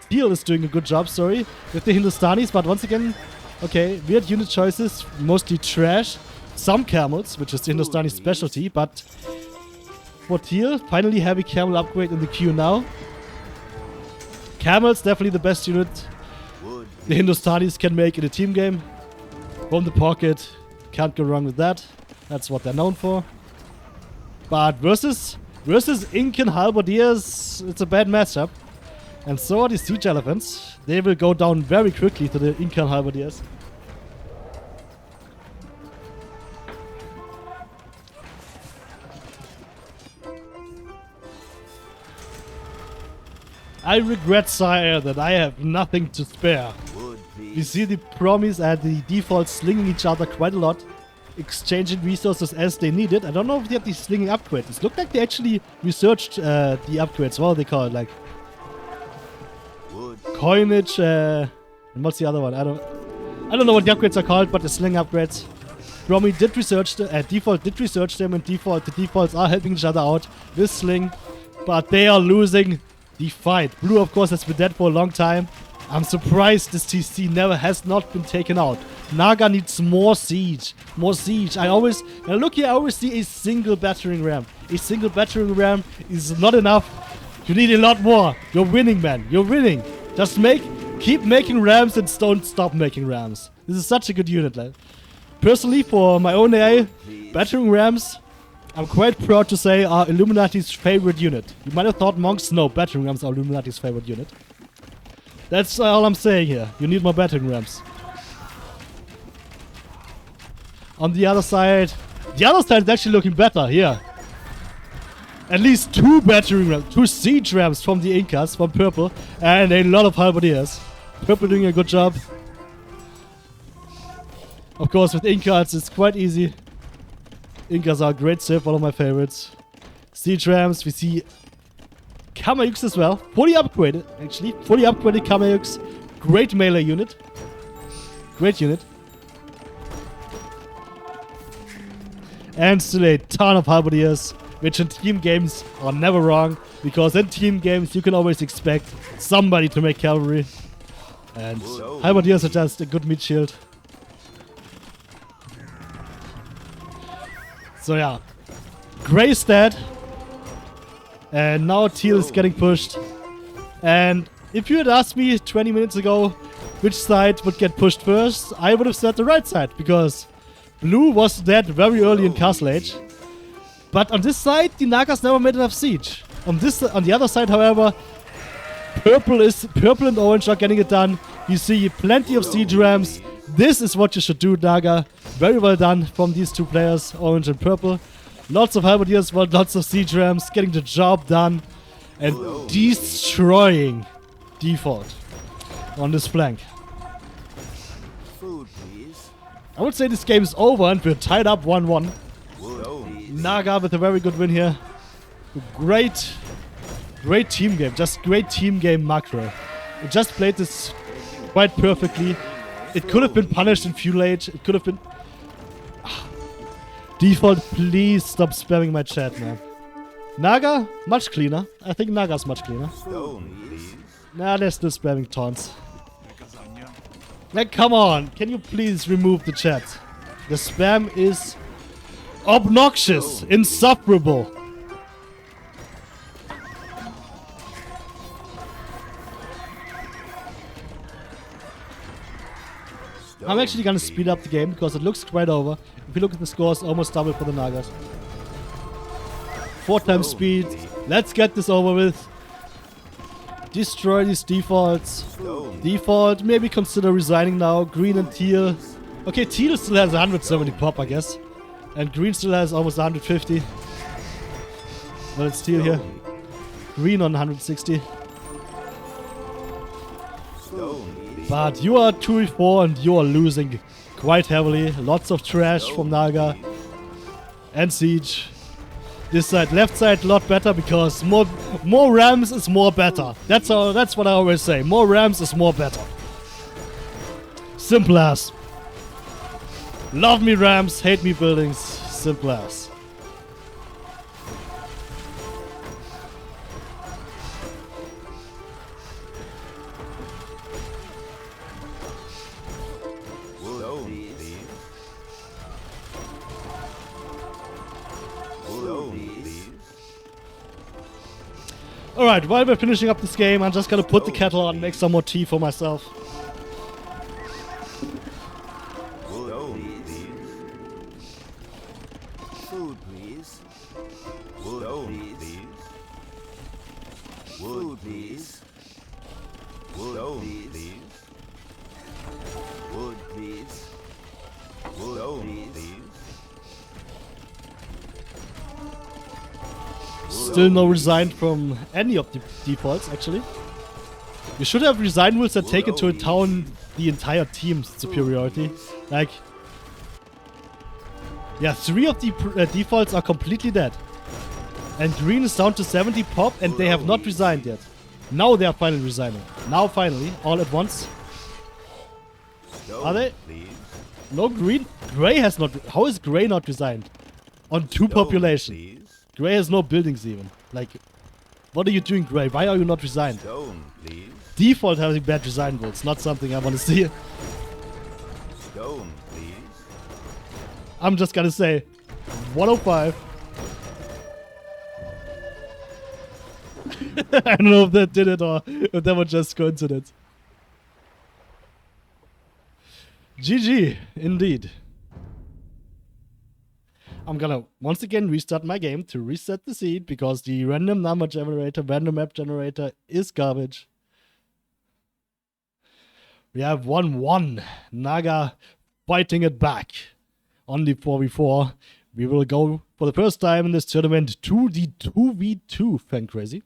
Teal is doing a good job, sorry, with the Hindustanis, but once again, okay, weird unit choices, mostly trash. Some camels, which is the Hindustani specialty, but for Teal, finally heavy camel upgrade in the queue now. Camels, definitely the best unit the Hindustanis can make in a team game. From the pocket, can't go wrong with that. That's what they're known for. But versus Incan Halberdiers, it's a bad matchup. And so are the Siege Elephants. They will go down very quickly to the Incan Halberdiers. I regret, sire, that I have nothing to spare. We see the promise and the default slinging each other quite a lot, exchanging resources as they need it. I don't know if they have these slinging upgrades. It looked like they actually researched the upgrades. What do they call it? Like coinage. And what's the other one? I don't know what the upgrades are called, but the sling upgrades. Promi did research the default did research them, and the defaults are helping each other out with sling, but they are losing the fight. Blue, of course, has been dead for a long time. I'm surprised this TC has not been taken out. Naga needs more siege. More siege. When I look here, I always see a single battering ram. A single battering ram is not enough. You need a lot more. You're winning, man. You're winning. Just keep making rams and don't stop making rams. This is such a good unit, lad. Personally, for my own AI, battering rams, I'm quite proud to say, are Illuminati's favorite unit. You might have thought monks, no, battering rams are Illuminati's favorite unit. That's all I'm saying here. You need more battering rams. On the other side is actually looking better here. At least 2 battering rams, 2 siege rams from the Incas, from purple, and a lot of halberdiers. Purple doing a good job. Of course, with Incas, it's quite easy. Incas are a great civ, one of my favorites. Siege rams, we see Kamayuks as well. Fully upgraded, actually. Fully upgraded Kamayuks. Great melee unit. Great unit. And still a ton of halberdiers, which in team games are never wrong, because in team games you can always expect somebody to make cavalry. And halberdiers are just a good meat shield. So yeah, Grey is dead, and now Teal is getting pushed. And if you had asked me 20 minutes ago which side would get pushed first, I would have said the right side, because Blue was dead very early in Castle Age. But on this side, the Nagas never made enough siege. On the other side, however, purple and orange are getting it done. You see plenty of siege rams. This is what you should do, Naga. Very well done from these 2 players, orange and purple. Lots of halberdiers, lots of siege rams, getting the job done and destroying default on this flank. Food, please. I would say this game is over and we're tied up 1-1. Naga with a very good win here. Great team game. Just great team game macro. We just played this quite perfectly. It could have been punished in Feudal Age. It could have been... Default, please stop spamming my chat, man. Naga, much cleaner. I think Naga's much cleaner. Nah, they're still spamming taunts. Like, come on. Can you please remove the chat? The spam is obnoxious, insufferable. I'm actually gonna speed up the game because it looks quite over. If you look at the scores, almost double for the Nagas. 4 times speed. Let's get this over with. Destroy these defaults. Default, maybe consider resigning now. Green and teal. Okay, teal still has 170 pop, I guess. And green still has almost 150. Well, it's teal here. Green on 160. But you are 2v4 and you are losing quite heavily. Lots of trash from Naga. And siege. This side, left side, a lot better because more rams is more better. That's what I always say. More rams is more better. Simple as. Love me rams, hate me buildings. Simple as. Alright, while we're finishing up this game, I'm just gonna put the kettle on and make some more tea for myself. Food, please. Wood, please. Wood, please. Wood, please. Wood, please. Wood, please. Still no resign from any of the defaults, actually. You should have resign rules that take into account the entire team's superiority. Like, yeah, 3 of the defaults are completely dead. And green is down to 70 pop and they have not resigned yet. Now they are finally resigning. Now finally, all at once. Are they? No green? Grey has not... How is Grey not resigned? On 2 population. Grey has no buildings even. Like, what are you doing, Grey? Why are you not resigned? Stone, please. Default having bad resign rules, not something I want to see. Stone, please. I'm just gonna say, 105. I don't know if that did it or if that was just coincidence. GG, indeed. I'm gonna once again restart my game to reset the seed because the random number generator, random map generator is garbage. We have 1-1. Naga fighting it back on the 4v4. We will go for the first time in this tournament to the 2v2 FenCrazy.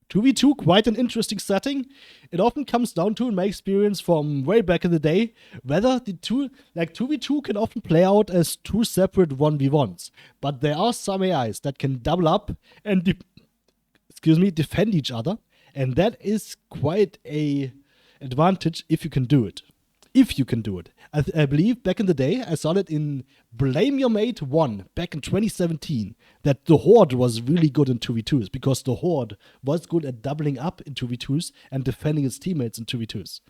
2v2, quite an interesting setting. It often comes down to, in my experience from way back in the day, whether the 2v2 can often play out as two separate 1v1s. But there are some AIs that can double up and defend each other. And that is quite a advantage if you can do it. I believe back in the day, I saw it in Blame Your Mate 1 back in 2017, that the Horde was really good in 2v2s because the Horde was good at doubling up in 2v2s and defending its teammates in 2v2s.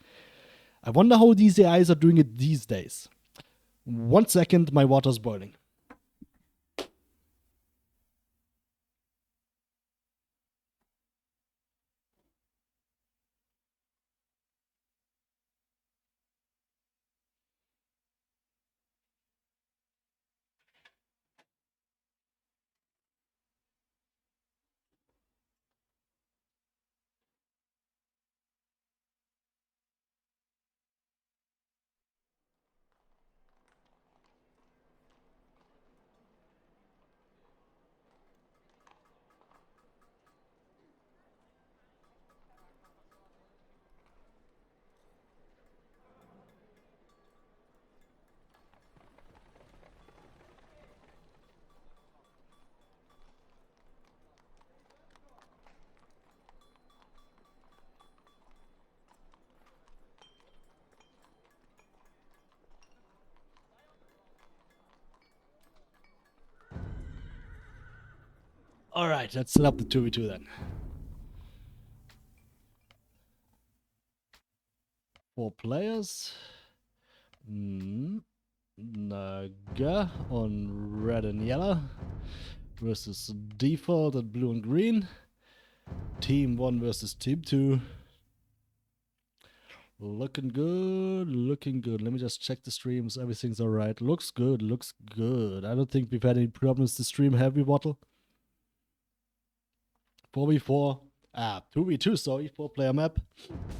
I wonder how these AIs are doing it these days. 1 second, my water's boiling. Alright, let's set up the 2v2 then. 4 players. Naga on red and yellow versus default at blue and green. Team 1 versus team 2. Looking good, looking good. Let me just check the streams. Everything's alright. Looks good, looks good. I don't think we've had any problems to stream heavy bottle. 4v4. 2v2, sorry. 4-player map.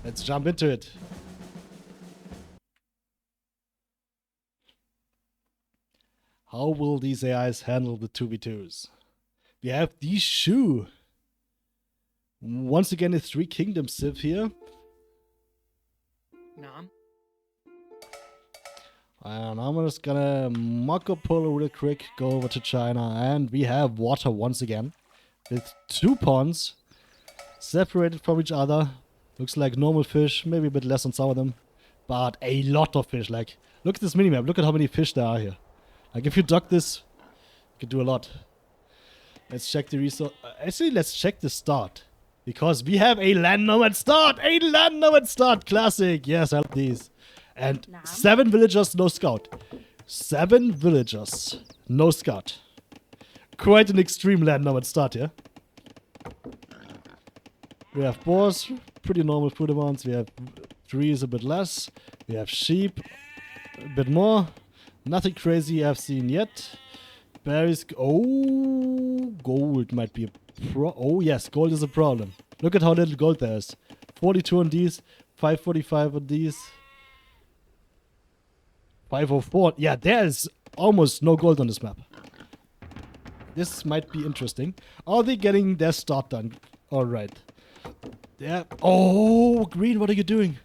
Let's jump into it. How will these AIs handle the 2v2s? We have the Shu. Once again, a 3 Kingdoms Civ here. Naam. And I'm just gonna Marco Polo real quick, go over to China, and we have water once again. With 2 ponds, separated from each other. Looks like normal fish, maybe a bit less on some of them. But a lot of fish, like, look at this minimap, look at how many fish there are here. Like, if you dock this, you can do a lot. Let's check the resource. Actually, let's check the start. Because we have a land nomad start! A land nomad start! Classic! Yes, I love these. And 7 villagers, no scout. 7 villagers, no scout. Quite an extreme land nomad start here. We have boars, pretty normal food amounts. We have trees a bit less. We have sheep, a bit more. Nothing crazy I've seen yet. Berries. Oh, gold might be a oh yes, gold is a problem. Look at how little gold there is. 42 on these, 545 on these. 504. Yeah, there is almost no gold on this map. This might be interesting. Are they getting their start done? Alright. Yeah. Oh, green, what are you doing?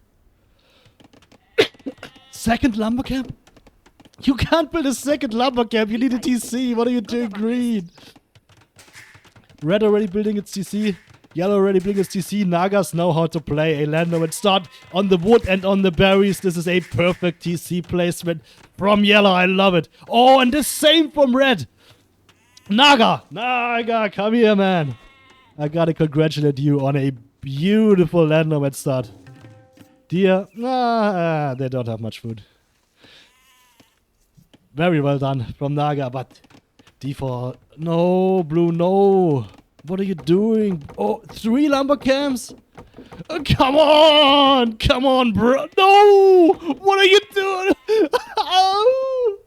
Second lumber camp? You can't build a second lumber camp. You need a TC. What are you doing, green? Red already building its TC. Yellow already building its TC. Nagas know how to play a land nomad start on the wood and on the berries. This is a perfect TC placement from yellow. I love it. Oh, and the same from red. Naga, come here, man. I gotta congratulate you on a beautiful land nomad start. Deer, they don't have much food. Very well done from Naga, but default, no, blue, no. What are you doing? Oh, 3 lumber camps? Come on! Come on, bro! No! What are you doing? Oh!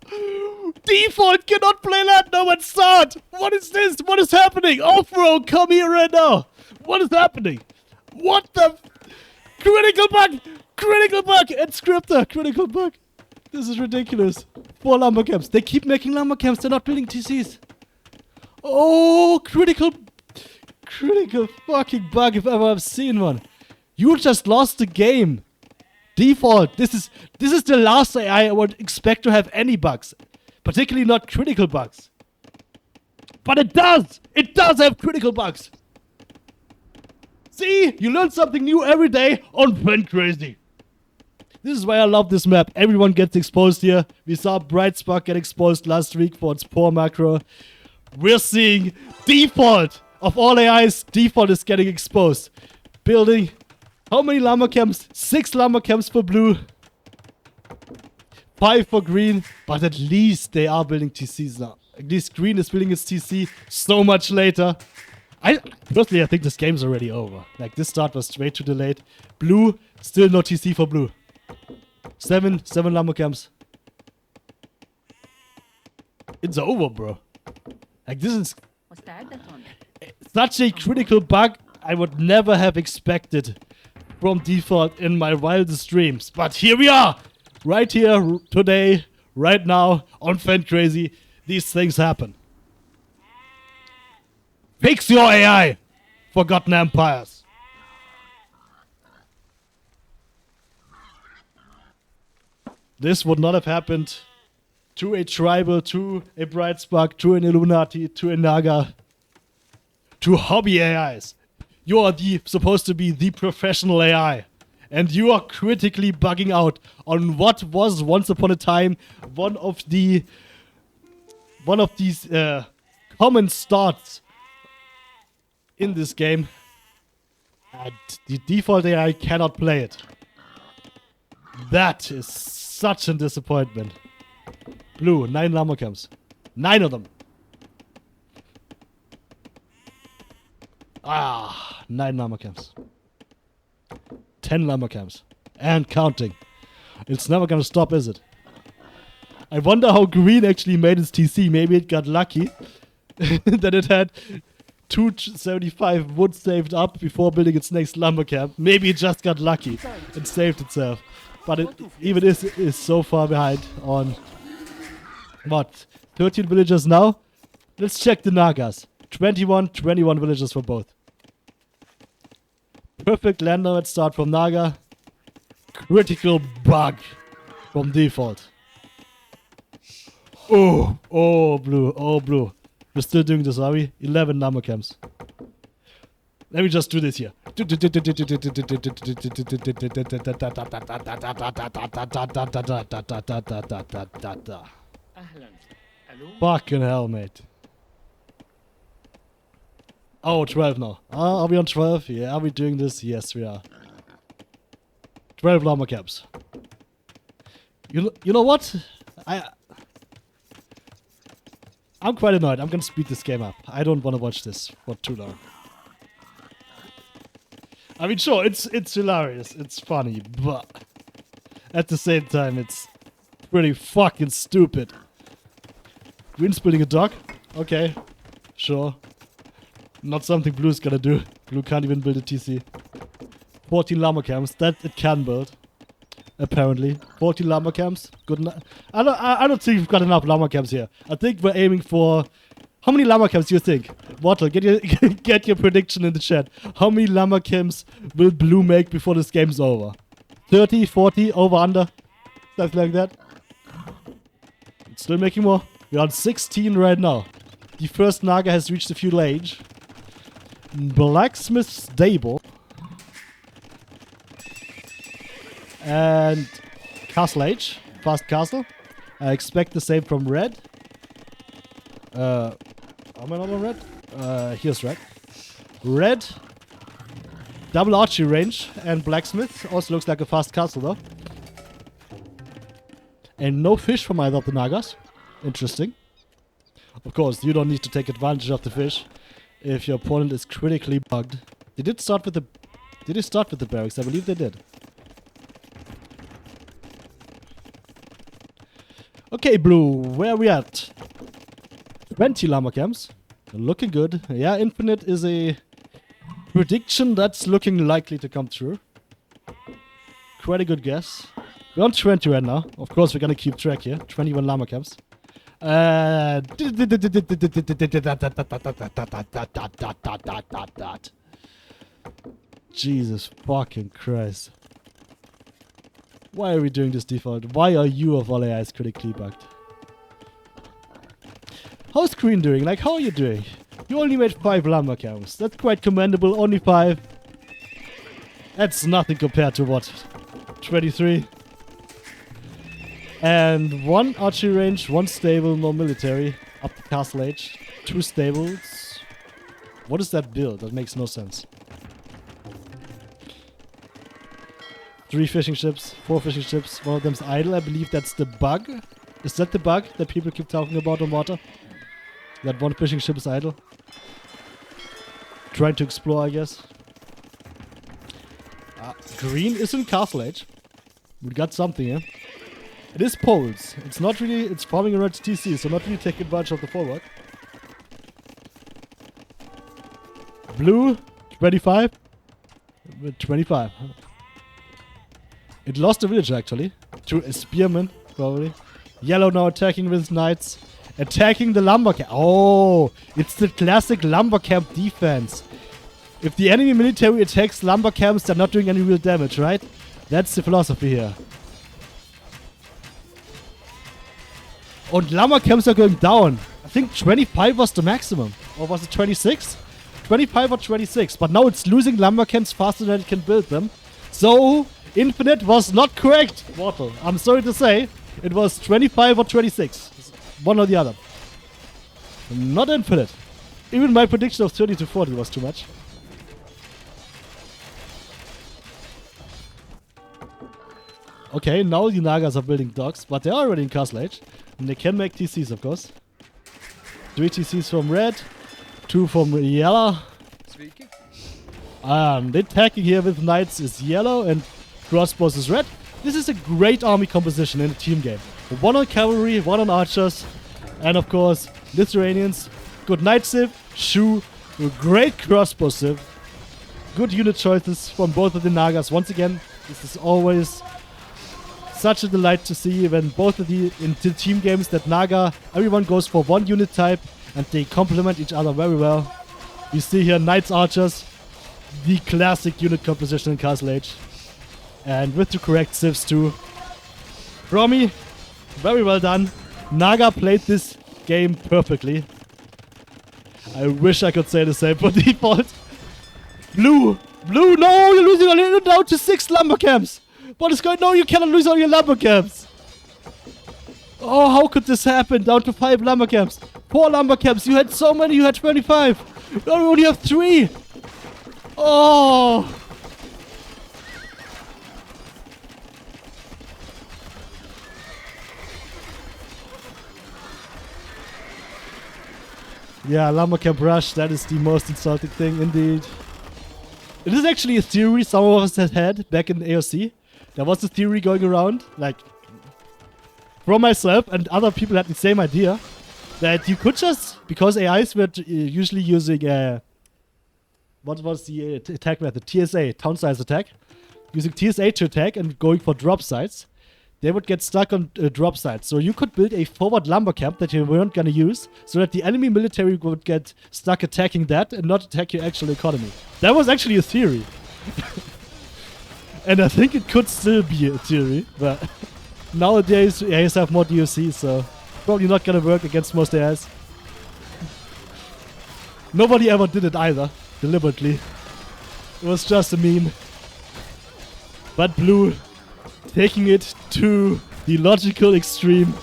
Default cannot play that! No, and start! What is this? What is happening? Off-row, come here right now! What is happening? What the... Critical bug! Critical bug! And scripter! Critical bug! This is ridiculous. 4 lumber camps. They keep making lumber camps. They're not building TCs. Oh, critical fucking bug if ever I've seen one. You just lost the game. Default. This is the last AI I would expect to have any bugs. Particularly not critical bugs. But it does! It does have critical bugs! See? You learn something new every day on FenCrazy. This is why I love this map. Everyone gets exposed here. We saw Bright Spark get exposed last week for its poor macro. We're seeing Default. Of all AIs, Default is getting exposed. Building... How many lumber camps? 6 lumber camps for blue. 5 for green. But at least they are building TCs now. At least green is building its TC so much later. Personally, I think this game's already over. Like, this start was way too delayed. Blue, still no TC for blue. 7 lumber camps. It's over, bro. Like, this is such a critical bug I would never have expected from Default in my wildest dreams. But here we are! Right here, today, right now, on FenCrazy. These things happen. Fix your AI! Forgotten Empires. This would not have happened to a Tribal, to a Bright Spark, to an Illuminati, to a Naga, to hobby AIs. You are supposed to be the professional AI. And you are critically bugging out on what was once upon a time one of these common starts in this game. And the Default AI cannot play it. That is such a disappointment. Blue, 9 lumber camps. 9 of them. 9 lumber camps. 10 lumber camps. And counting. It's never gonna stop, is it? I wonder how green actually made its TC. Maybe it got lucky that it had 275 wood saved up before building its next lumber camp. Maybe it just got lucky and saved itself. But it even is so far behind on... What? 13 villagers now? Let's check the Nagas. 21 villagers for both. Perfect lander at start from Naga. Critical bug from Default. Oh, blue. We're still doing this, are we? 11 number camps. Let me just do this here. Fucking hell, mate. Oh, 12 now. Are we on 12? Yeah, are we doing this? Yes, we are. 12 lumber caps. You know what? I'm quite annoyed. I'm gonna speed this game up. I don't want to watch this for too long. I mean, sure, it's hilarious. It's funny, but at the same time, it's pretty fucking stupid. Green's building a dock? Okay, sure. Not something Blue's gonna do. Blue can't even build a TC. 14 llama camps. That it can build. Apparently. 14 llama camps. Good enough. I don't think we've got enough llama camps here. I think we're aiming for... How many llama camps do you think? Wattle, get your prediction in the chat. How many llama camps will Blue make before this game's over? 30, 40, over, under? Something like that. It's still making more. We're on 16 right now. The first Naga has reached the feudal age. Blacksmith stable. And castle age. Fast castle. I expect the same from red. Am I not on red? Here's red. Red. Double archery range and blacksmith. Also looks like a fast castle though. And no fish from either of the Nagas. Interesting. Of course, you don't need to take advantage of the fish. if your opponent is critically bugged. They did start with the... Did they start with the barracks? I believe they did. Okay, Blue, where are we at? 20 llama camps. Looking good. Yeah, infinite is a prediction that's looking likely to come true. Quite a good guess. We're on 20 right now. Of course, we're gonna keep track here. 21 llama camps. Jesus fucking Christ. Why are we doing this default? Why are you of all AIs critically bugged? How's Green doing? Like, how are you doing? You only made 5 llama camps. That's quite commendable. Only 5. That's nothing compared to what? 23? And 1 archery range, 1 stable, no military. Up to castle age. 2 stables. What is that build? That makes no sense. 3 fishing ships, 4 fishing ships. One of them's idle. I believe that's the bug. Is that the bug that people keep talking about on water? That 1 fishing ship is idle. Trying to explore, I guess. Green is in castle age. We got something here. It is poles. It's not really... It's farming around TC, so not really taking advantage of the forward. Blue, 25. 25. It lost a village, actually. To a spearman, probably. Yellow now attacking with knights. Attacking the lumber camp. Oh, it's the classic lumber camp defense. If the enemy military attacks lumber camps, they're not doing any real damage, right? That's the philosophy here. And lumber camps are going down. I think 25 was the maximum. Or was it 26? 25 or 26. But now it's losing lumber camps faster than it can build them. So, Infinite was not correct, Mortal. I'm sorry to say. It was 25 or 26. One or the other. Not Infinite. Even my prediction of 30 to 40 was too much. Okay, now the Nagas are building docks, but they're already in castle age. And they can make TCs, of course. 3 TCs from red, 2 from yellow. The attacking here with knights is yellow and crossbows is red. This is a great army composition in a team game. 1 on cavalry, 1 on archers, and of course, Lithuanians. Good knight civ, Shu, great crossbow civ. Good unit choices from both of the Nagas. Once again, this is always such a delight to see when both of the team games that Naga, everyone goes for 1 unit type and they complement each other very well. You see here Knights Archers, the classic unit composition in Castle Age. And with the correct civs too. Romy, very well done. Naga played this game perfectly. I wish I could say the same for default. Blue, no, you're losing a little down to 6 lumber camps. What is going on? No, you cannot lose all your lumber camps. Oh, how could this happen? Down to 5 lumber camps. 4 lumber camps. You had so many. You had 25. No, you only have 3. Oh. Yeah, lumber camp rush. That is the most insulting thing, indeed. It is actually a theory some of us had back in AOC. There was a theory going around, like, from myself and other people had the same idea, that you could just, because AIs were usually using, what was the attack method? TSA, town size attack. Using TSA to attack and going for drop sites, they would get stuck on drop sites. So you could build a forward lumber camp that you weren't going to use, so that the enemy military would get stuck attacking that and not attack your actual economy. That was actually a theory. And I think it could still be a theory, but nowadays AIs have more DOC, so probably not gonna work against most AIs. Nobody ever did it either, deliberately. It was just a meme. But Blue, taking it to the logical extreme.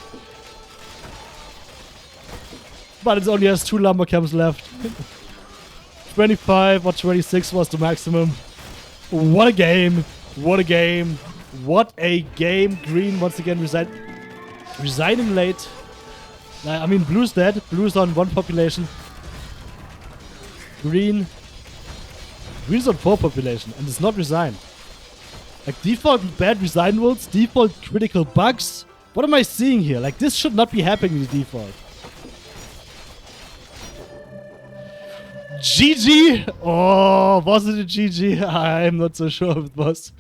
But it only has 2 lumber camps left. 25 or 26 was the maximum. What a game! What a game. What a game. Green once again resigning late. I mean, Blue's dead. Blue's on 1 population. Green. Green's on 4 population and it's not resigned. Like default bad resign rules, default critical bugs. What am I seeing here? Like this should not be happening in default. GG! Oh, was it a GG? I'm not so sure if it was.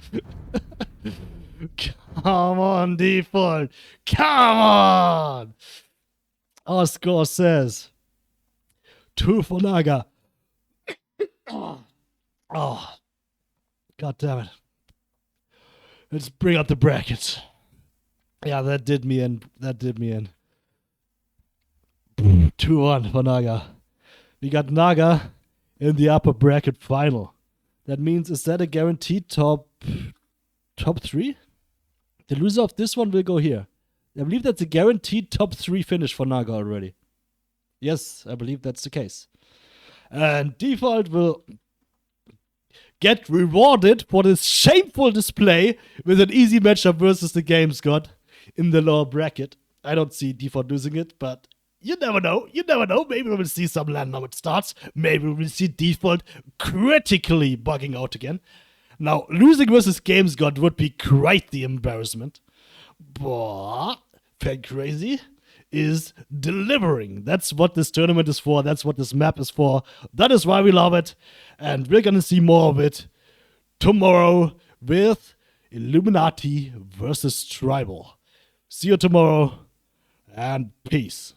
Come on, default. Come on! Our score says 2 for Naga. Oh, god damn it. Let's bring up the brackets. Yeah, that did me in. 2-1 for Naga. We got Naga in the upper bracket final. That means, is that a guaranteed top 3? The loser of this one will go here. I believe that's a guaranteed top 3 finish for Naga already. Yes, I believe that's the case. And default will get rewarded for this shameful display with an easy matchup versus the Games God in the lower bracket. I don't see default losing it, but you never know. You never know. Maybe we will see some land now it starts. Maybe we will see default critically bugging out again. Now, losing versus Games God would be quite the embarrassment. But FenCrazy is delivering. That's what this tournament is for. That's what this map is for. That is why we love it. And we're going to see more of it tomorrow with Illuminati versus Tribal. See you tomorrow and peace.